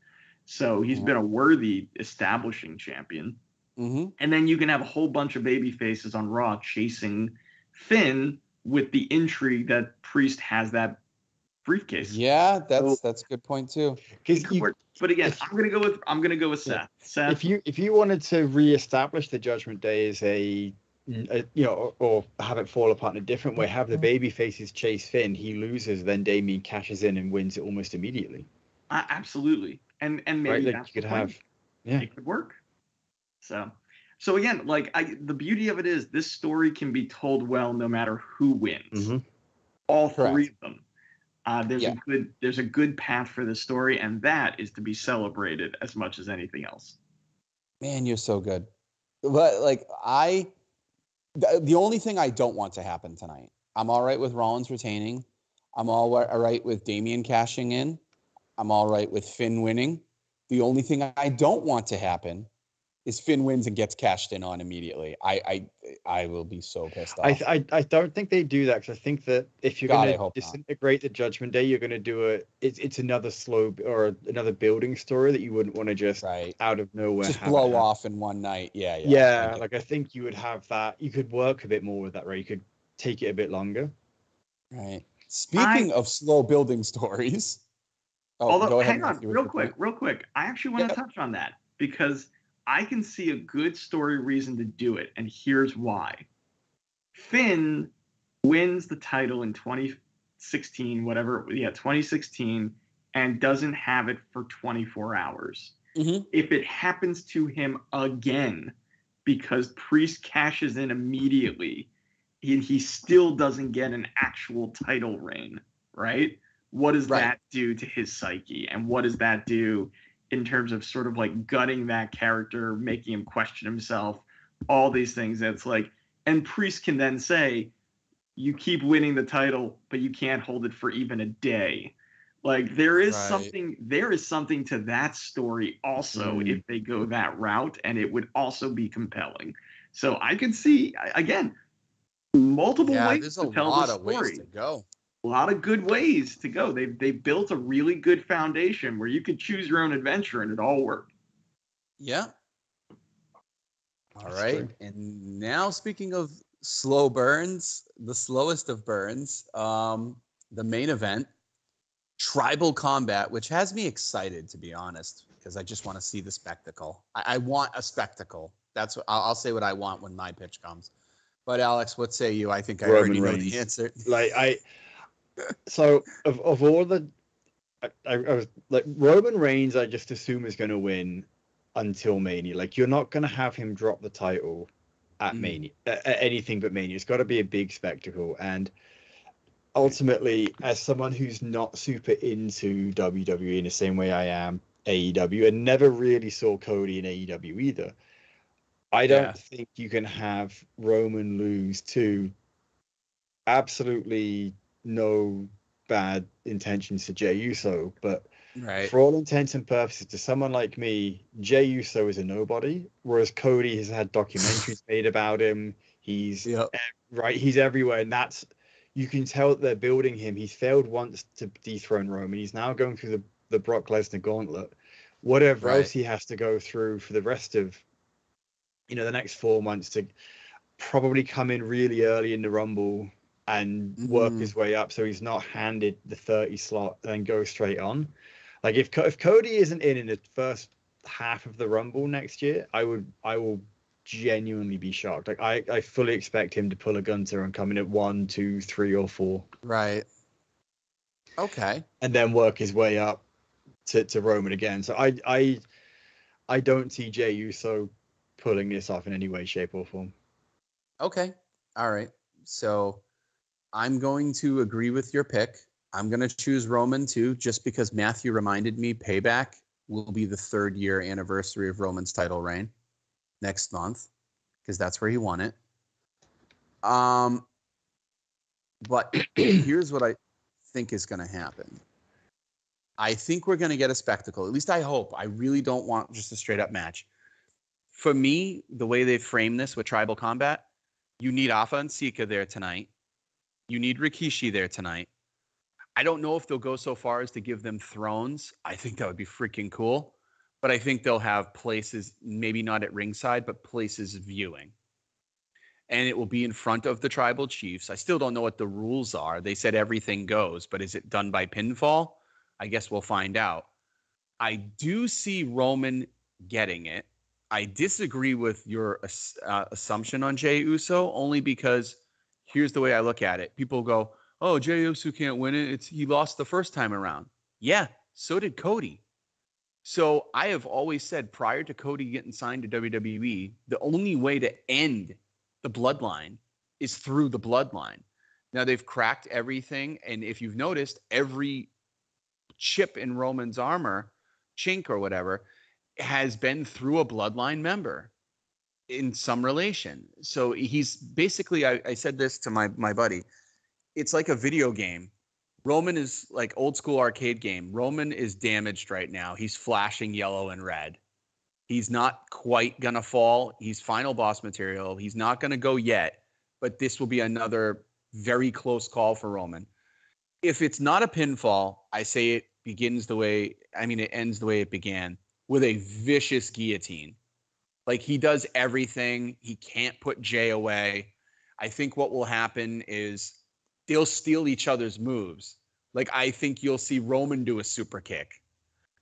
So he's been a worthy establishing champion. And then you can have a whole bunch of baby faces on Raw chasing Finn with the intrigue that Priest has that briefcase. Yeah, that's a good point too. But again, I'm gonna go with Seth. Seth, if you wanted to reestablish the Judgment Day as or have it fall apart in a different way, have the baby faces chase Finn, he loses, then Damian cashes in and wins it almost immediately. Absolutely, and maybe that's you could have. It could work. So again, the beauty of it is this story can be told well no matter who wins. All three of them. There's a good path for the story, and that is to be celebrated as much as anything else. Man, you're so good. But the only thing I don't want to happen tonight, I'm all right with Rollins retaining. I'm all right with Damian cashing in. I'm all right with Finn winning. The only thing I don't want to happen is Finn wins and gets cashed in on immediately. I will be so pissed off. I don't think they do that, because I think that if you're going to disintegrate the Judgment Day, you're going to do it's another slow or another building story that you wouldn't want to just out of nowhere just blow off in one night. Yeah. I think you would have that. You could work a bit more with that, right? You could take it a bit longer. Right. Speaking of slow building stories. Although, hang on, real quick. I actually want to touch on that, because I can see a good story reason to do it, and here's why. Finn wins the title in 2016, 2016, and doesn't have it for 24 hours. If it happens to him again, because Priest cashes in immediately, he still doesn't get an actual title reign, right? What does that do to his psyche? And what does that do in terms of sort of gutting that character, making him question himself, all these things? That's and Priest can then say, you keep winning the title, but you can't hold it for even a day. Like there is Right. something to that story also if they go that route, and it would also be compelling. So I could see again multiple Yeah, ways there's a to tell this lot of ways story. to go. A lot of good ways to go. They built a really good foundation where you could choose your own adventure and it all worked. Yeah. All That's right. true. And now speaking of slow burns, the slowest of burns, the main event, Tribal Combat, which has me excited, to be honest, because I just want to see the spectacle. I want a spectacle. That's what I'll say what I want when my pitch comes. But Alex, what say you? I think I already Roman know Reigns. the answer. So of all the, I was like Roman Reigns. I just assume is going to win until Mania. Like you're not going to have him drop the title at Mania, at anything but Mania. It's got to be a big spectacle. And ultimately, as someone who's not super into WWE in the same way I am AEW, and never really saw Cody in AEW either, I Yeah. don't think you can have Roman lose to absolutely no bad intentions to Jey Uso, but Right. for all intents and purposes, to someone like me, Jey Uso is a nobody, whereas Cody has had documentaries made about him. He's Yep. right, he's everywhere, and that's you can tell that they're building him. He's failed once to dethrone Roman. He's now going through the Brock Lesnar gauntlet. Whatever else Right. he has to go through for the rest of the next 4 months to probably come in really early in the Rumble and work his way up, so he's not handed the 30 slot and go straight on. Like if Cody isn't in the first half of the Rumble next year, I will genuinely be shocked. Like I fully expect him to pull a Gunter and come in at 1, 2, 3, or 4, Right. Okay. and then work his way up to Roman again. So I don't see Jey Uso pulling this off in any way, shape, or form. Okay. All right. So I'm going to agree with your pick. I'm going to choose Roman too, just because Matthew reminded me Payback will be the 3rd year anniversary of Roman's title reign next month, because that's where he won it. But here's what I think is going to happen. I think we're going to get a spectacle. At least I hope. I really don't want just a straight up match. For me, the way they frame this with Tribal Combat, you need Alpha and Sika there tonight. You need Rikishi there tonight. I don't know if they'll go so far as to give them thrones. I think that would be freaking cool. But I think they'll have places, maybe not at ringside, but places viewing. And it will be in front of the tribal chiefs. I still don't know what the rules are. They said everything goes, but is it done by pinfall? I guess we'll find out. I do see Roman getting it. I disagree with your assumption on Jey Uso, only because here's the way I look at it. People go, oh, Jey Uso can't win it. He lost the first time around. Yeah, so did Cody. So I have always said prior to Cody getting signed to WWE, the only way to end the bloodline is through the bloodline. Now they've cracked everything. And if you've noticed, every chip in Roman's armor, chink or whatever, has been through a bloodline member in some relation. So he's basically, I said this to my buddy, it's like a video game. Roman is like old school arcade game. Roman is damaged right now. He's flashing yellow and red. He's not quite going to fall. He's final boss material. He's not going to go yet, but this will be another very close call for Roman. If it's not a pinfall, I say it ends the way it began, with a vicious guillotine. Like he does everything. He can't put Jey away. I think what will happen is they'll steal each other's moves. Like I think you'll see Roman do a super kick.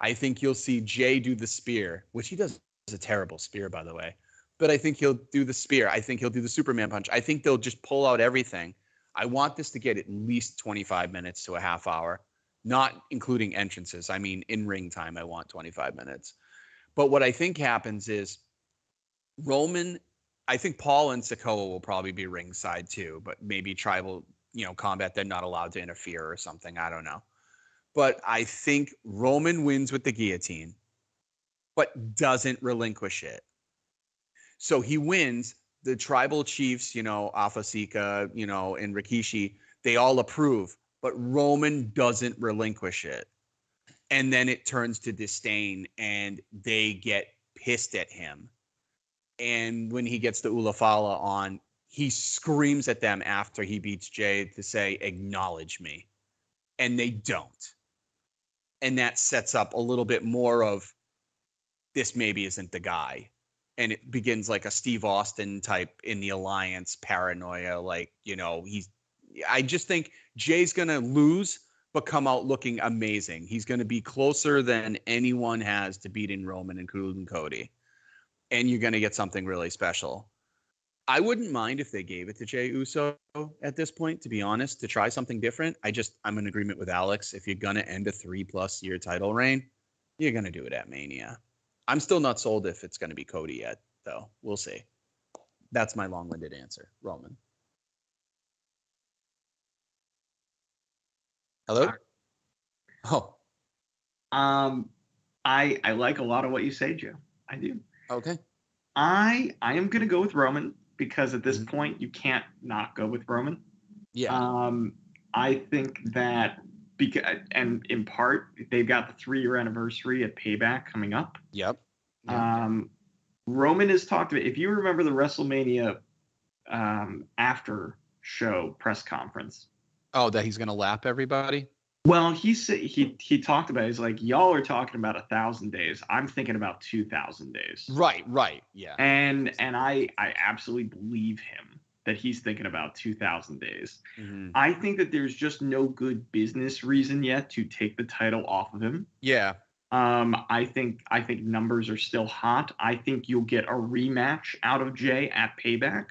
I think you'll see Jey do the spear, which he does a terrible spear, by the way. But I think he'll do the spear. I think he'll do the Superman punch. I think they'll just pull out everything. I want this to get at least 25 minutes to a half hour, not including entrances. I mean, in ring time, I want 25 minutes. But what I think happens is Roman, I think Paul and Sikoa will probably be ringside too, but maybe tribal, combat, they're not allowed to interfere or something. I don't know. But I think Roman wins with the guillotine, but doesn't relinquish it. So he wins. The tribal chiefs, Alpha Sika, and Rikishi, they all approve. but Roman doesn't relinquish it. And then it turns to disdain and they get pissed at him. And when he gets the Ulafala on, he screams at them after he beats Jay to say, acknowledge me. And they don't. And that sets up a little bit more of this maybe isn't the guy. And it begins like a Steve Austin type in the Alliance paranoia. Like, you know, I just think Jay's going to lose, but come out looking amazing. He's going to be closer than anyone has to beating Roman, including Cody. And you're going to get something really special. I wouldn't mind if they gave it to Jey Uso at this point, to be honest, to try something different. I'm in agreement with Alex. If you're going to end a 3+ year title reign, you're going to do it at Mania. I'm still not sold if it's going to be Cody yet, though. We'll see. That's my long-winded answer. Roman. Hello? Oh. I like a lot of what you say, Joe. I do. Okay. I am going to go with Roman because at this point you can't not go with Roman. Yeah. I think that and in part they've got the 3-year anniversary at Payback coming up. Yep. Roman has talked about, if you remember the WrestleMania after show press conference. Oh, that he's going to lap everybody? Well, he said he talked about it. He's like, y'all are talking about 1,000 days. I'm thinking about 2,000 days. Right. Yeah. And I absolutely believe him that he's thinking about 2,000 days. Mm-hmm. I think that there's just no good business reason yet to take the title off of him. Yeah. I think numbers are still hot. I think you'll get a rematch out of Jay at Payback.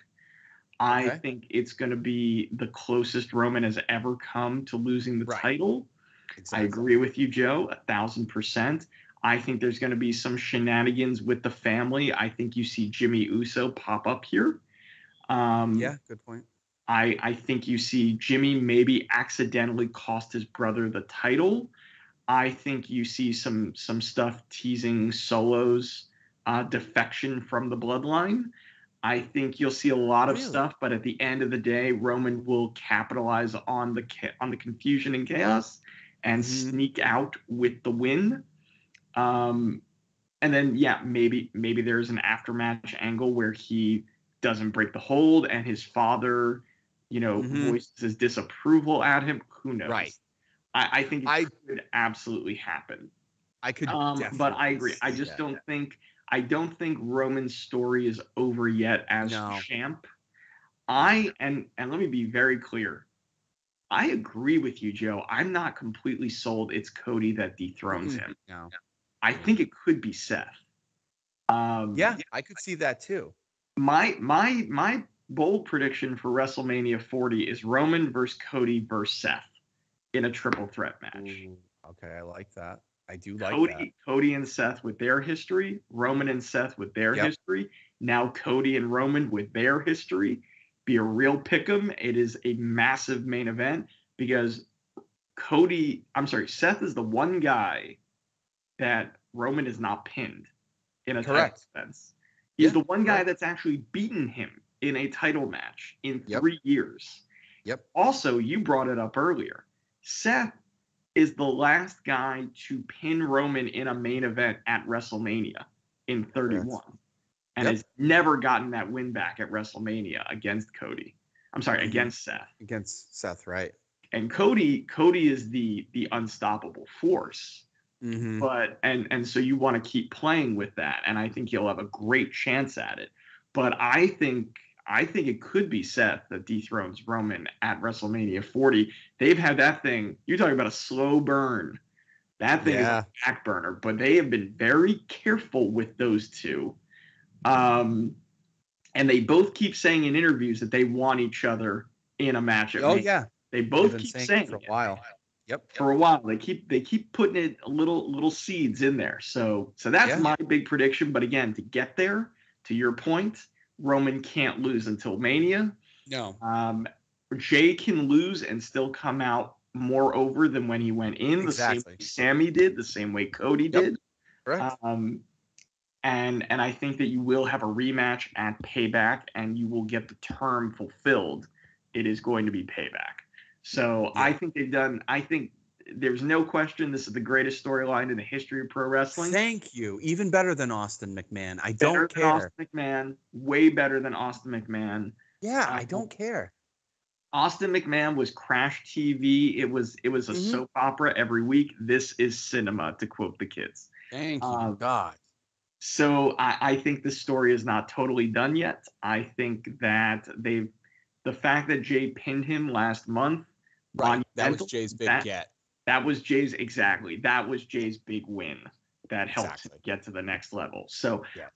I think it's going to be the closest Roman has ever come to losing the title. Exactly. I agree with you, Joe, 1,000%. I think there's going to be some shenanigans with the family. I think you see Jimmy Uso pop up here. Yeah, good point. I think you see Jimmy maybe accidentally cost his brother the title. I think you see some stuff teasing Solo's defection from the bloodline. I think you'll see a lot of stuff, but at the end of the day, Roman will capitalize on the confusion and chaos and sneak out with the win. And then, yeah, maybe there's an aftermatch angle where he doesn't break the hold and his father, voices his disapproval at him. Who knows? Right. I think it could absolutely happen. I could, but I agree. I just don't think. I don't think Roman's story is over yet as champ. And let me be very clear. I agree with you, Joe. I'm not completely sold it's Cody that dethrones him. No. I think it could be Seth. I could see that too. My bold prediction for WrestleMania 40 is Roman versus Cody versus Seth in a triple threat match. Ooh, okay, I like that. I do like that. Cody and Seth with their history, Roman and Seth with their history, now Cody and Roman with their history. Be a real pick'em. It is a massive main event because Seth is the one guy that Roman is not pinned in a title defense. He's the one guy that's actually beaten him in a title match in 3 years. Yep. Also, you brought it up earlier. Seth is the last guy to pin Roman in a main event at WrestleMania in 31 and has never gotten that win back at WrestleMania against Cody. I'm sorry, against Seth. Against Seth, right. And Cody is the unstoppable force. Mm-hmm. But and so you want to keep playing with that, and I think you'll have a great chance at it. But I think it could be Seth that dethrones Roman at WrestleMania 40. They've had that thing. You're talking about a slow burn. That thing is a back burner, but they have been very careful with those two. And they both keep saying in interviews that they want each other in a match. They both keep saying it for a while. For a while, they keep putting it little seeds in there. So that's my big prediction. But again, to get there, to your point, Roman can't lose until Mania. No. Jay can lose and still come out more over than when he went in. Exactly. The same way Sammy did, the same way Cody did. Correct. And I think that you will have a rematch at Payback, and you will get the term fulfilled. It is going to be Payback. So Yeah. I think there's no question this is the greatest storyline in the history of pro wrestling. Thank you. Even better than Austin McMahon. I Better don't than care. Austin McMahon, way better than Austin McMahon. Yeah, I don't care. Austin McMahon was Crash TV. It was a soap opera every week. This is cinema, to quote the kids. Thank you, God. So I think the story is not totally done yet. I think that the fact that Jay pinned him last month, Right, that was Jay's big get. That was Jay's That was Jay's big win that helped him get to the next level. So Yes,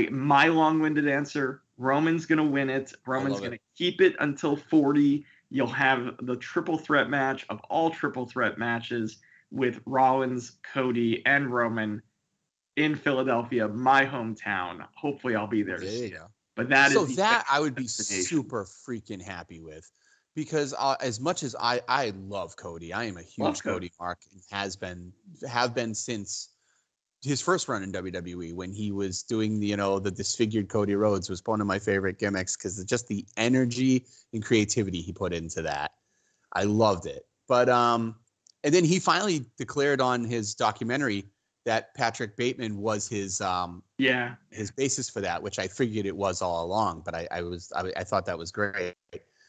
my long-winded answer: Roman's gonna win it. Roman's gonna keep it until 40. You'll have the triple threat match of all triple threat matches with Rollins, Cody, and Roman in Philadelphia, my hometown. Hopefully, I'll be there to see it. But that I would be super freaking happy with, because as much as I love Cody, I am a huge Cody mark and have been since his first run in WWE, when he was doing the disfigured Cody Rhodes was one of my favorite gimmicks, because just the energy and creativity he put into that. I loved it. But and then he finally declared on his documentary that Patrick Bateman was his basis for that, which I figured it was all along. But I thought that was great.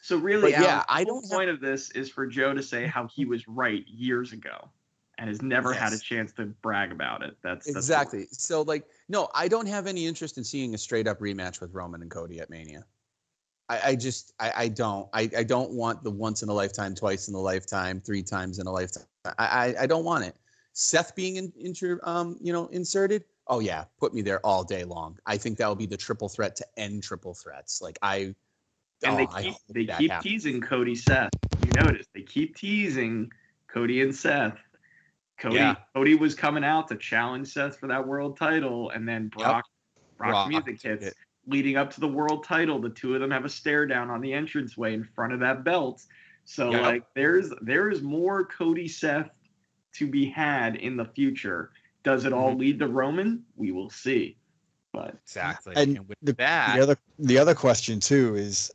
So really, Alex, I the whole point of this is for Joe to say how he was right years ago and has never had a chance to brag about it. That's exactly. So no, I don't have any interest in seeing a straight up rematch with Roman and Cody at Mania. I don't want the once in a lifetime, twice in a lifetime, 3 times in a lifetime. I don't want it. Seth being inserted. Oh yeah, put me there all day long. I think that will be the triple threat to end triple threats. They keep teasing Cody Seth. You notice they keep teasing Cody and Seth. Cody was coming out to challenge Seth for that world title, and then Brock's music hits. Leading up to the world title, the two of them have a stare down on the entranceway in front of that belt. So there's more Cody Seth to be had in the future. Does it all lead to Roman? We will see. But exactly. And with the other question too is,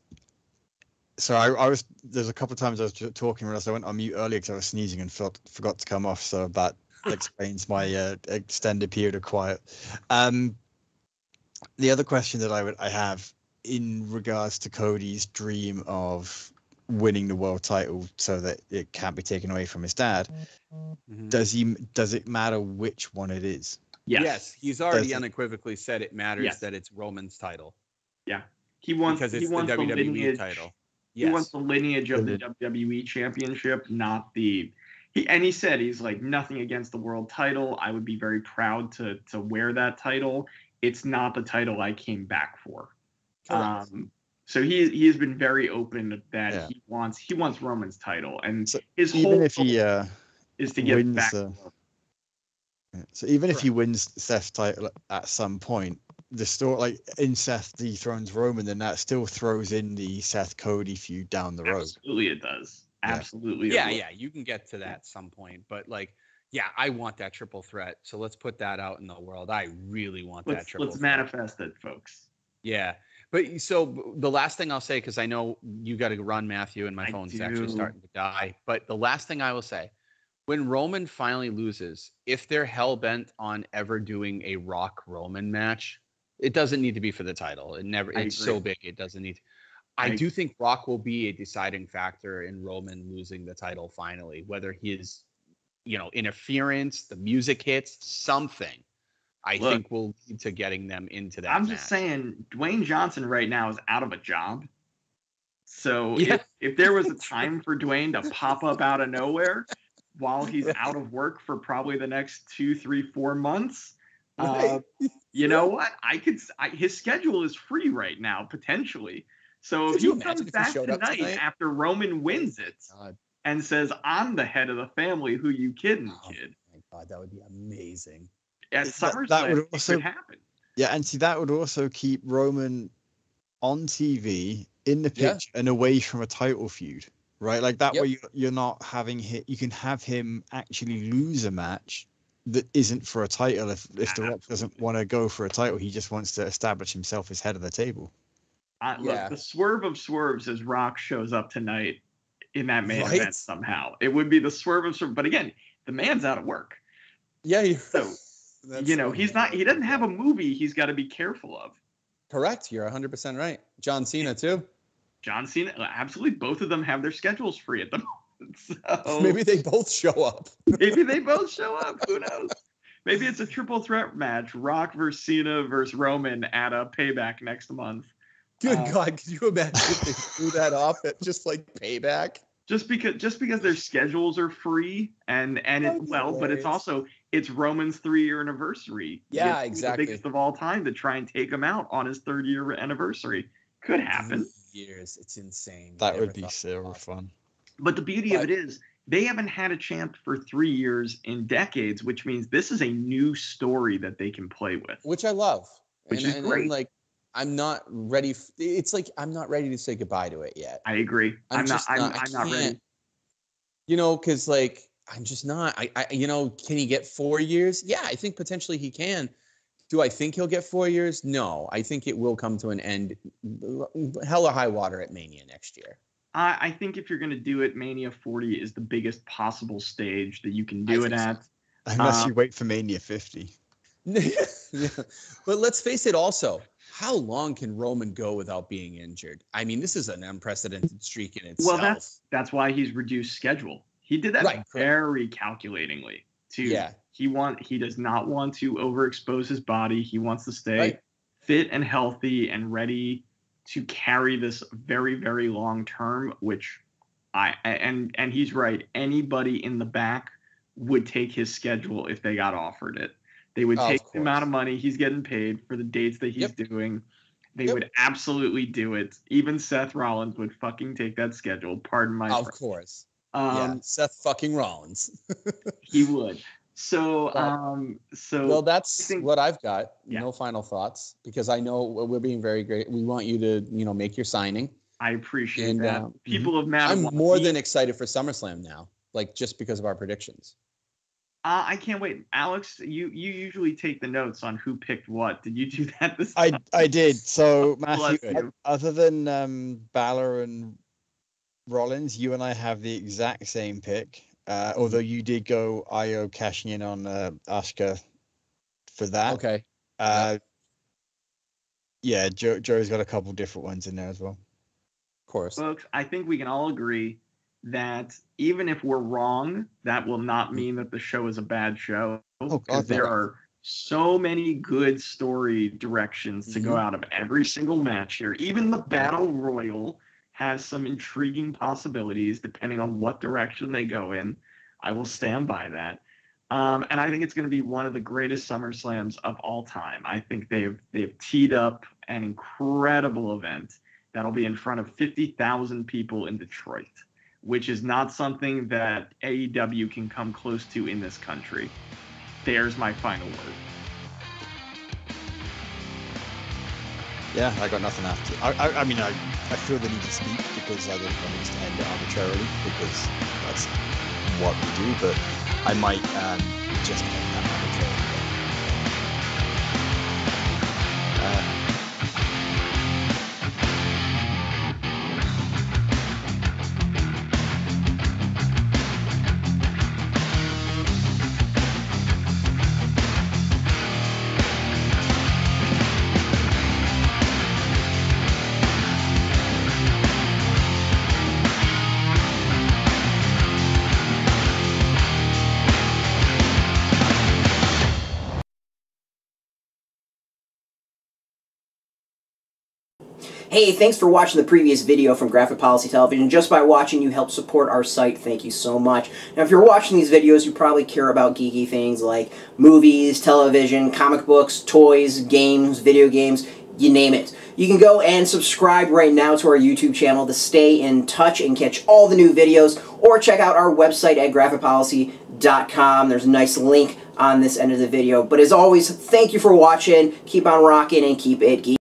so I was, there's a couple of times I was talking when I went on mute earlier because I was sneezing and forgot to come off. So that explains my extended period of quiet. The other question that I have in regards to Cody's dream of winning the world title so that it can't be taken away from his dad. Does it matter which one it is? Yes. He's already unequivocally said it matters that it's Roman's title. Yeah. He wants the WWE lineage, title. Yes. He wants the lineage of the WWE championship, not the he said he's like, nothing against the world title. I would be very proud to wear that title. It's not the title I came back for. So he has been very open that he wants Roman's title, and so his whole if he is to get back. So even if he wins Seth's title at some point, the story like in Seth dethrones Roman, then that still throws in the Seth Cody feud down the road. Absolutely, it does. Absolutely. Yeah, you can get to that at some point, but I want that triple threat. So let's put that out in the world. I really want that triple threat. Let's manifest it, folks. Yeah. But so the last thing I'll say, because I know you got to run, Matthew, and my phone's actually starting to die. But the last thing I will say, when Roman finally loses, if they're hell-bent on ever doing a Rock Roman match, it doesn't need to be for the title. It's so big, it doesn't need to. I do think Rock will be a deciding factor in Roman losing the title finally, whether his, interference, the music hits, something. I think will lead to getting them into that. I'm just saying, Dwayne Johnson right now is out of a job. So if there was a time for Dwayne to pop up out of nowhere while he's out of work for probably the next 2, 3, 4 months, you know what? His schedule is free right now, potentially. So if he comes back tonight after Roman wins it and says, "I'm the head of the family," who you kidding, kid? Oh my God, that would be amazing. At SummerSlam, it could happen. Yeah, and see, that would also keep Roman on TV, in the picture, and away from a title feud, right? Like that way you're not having you can have him actually lose a match that isn't for a title. If The Rock doesn't want to go for a title, he just wants to establish himself as head of the table. Look, the swerve of swerves as Rock shows up tonight in that main Right? event somehow. It would be the swerve of swerve. But again, the man's out of work. Yeah. So, he doesn't have a movie he's got to be careful of. Correct. You're 100% right. John Cena, too. John Cena, absolutely. Both of them have their schedules free at the moment. So Maybe they both show up. maybe they both show up. Who knows? Maybe it's a triple threat match: Rock versus Cena versus Roman at a Payback next month. Good God, could you imagine if they threw that off at just like Payback? Just because their schedules are free but it's Roman's 3-year anniversary. Yeah, It's exactly. the biggest of all time to try and take him out on his 3rd-year anniversary. Could happen. 3 years, it's insane. That would be so fun. But the beauty of it is they haven't had a champ for 3 years in decades, which means this is a new story that they can play with. Which I love. Which is great. And like, I'm not ready. It's like I'm not ready to say goodbye to it yet. I agree. I'm not ready. Because like I'm just not. Can he get 4 years? Yeah, I think potentially he can. Do I think he'll get 4 years? No, I think it will come to an end, hell or high water at Mania next year. I think if you're going to do it, Mania 40 is the biggest possible stage that you can do it at. Unless you wait for Mania 50. Yeah. But let's face it also, how long can Roman go without being injured? I mean, this is an unprecedented streak in itself. Well, that's why he's reduced schedule. He did that very calculatingly. He does not want to overexpose his body. He wants to stay fit and healthy and ready to carry this very, very long term, which and he's right. Anybody in the back would take his schedule if they got offered it. They would take the amount of money he's getting paid for the dates that he's doing. They would absolutely do it. Even Seth Rollins would fucking take that schedule. Pardon my Of course. Seth fucking Rollins. He would. So that's what I've got. Yeah. No final thoughts, because I know we're being very great. We want you to, make your signing. I appreciate that. People have mad. I'm more than excited for SummerSlam now, like just because of our predictions. I can't wait. Alex, you usually take the notes on who picked what. Did you do that this time? I did. So, Matthew, other than Balor and Rollins, you and I have the exact same pick. Although you did go Io cashing in on Asuka for that. Okay. Yeah, Joe's got a couple different ones in there as well. Of course. Folks, I think we can all agree that even if we're wrong, that will not mean that the show is a bad show. Because there are so many good story directions to go out of every single match here. Even the Battle Royal has some intriguing possibilities depending on what direction they go in. I will stand by that. And I think it's going to be one of the greatest SummerSlams of all time. I think they've teed up an incredible event that'll be in front of 50,000 people in Detroit, which is not something that AEW can come close to in this country. There's my final word. Yeah, I got nothing after. I feel the need to speak because I don't want to end it arbitrarily because that's what we do, but I might just end that arbitrarily. Hey, thanks for watching the previous video from Graphic Policy Television. Just by watching, you help support our site. Thank you so much. Now, if you're watching these videos, you probably care about geeky things like movies, television, comic books, toys, games, video games, you name it. You can go and subscribe right now to our YouTube channel to stay in touch and catch all the new videos, or check out our website at graphicpolicy.com. There's a nice link on this end of the video. But as always, thank you for watching. Keep on rocking and keep it geeky.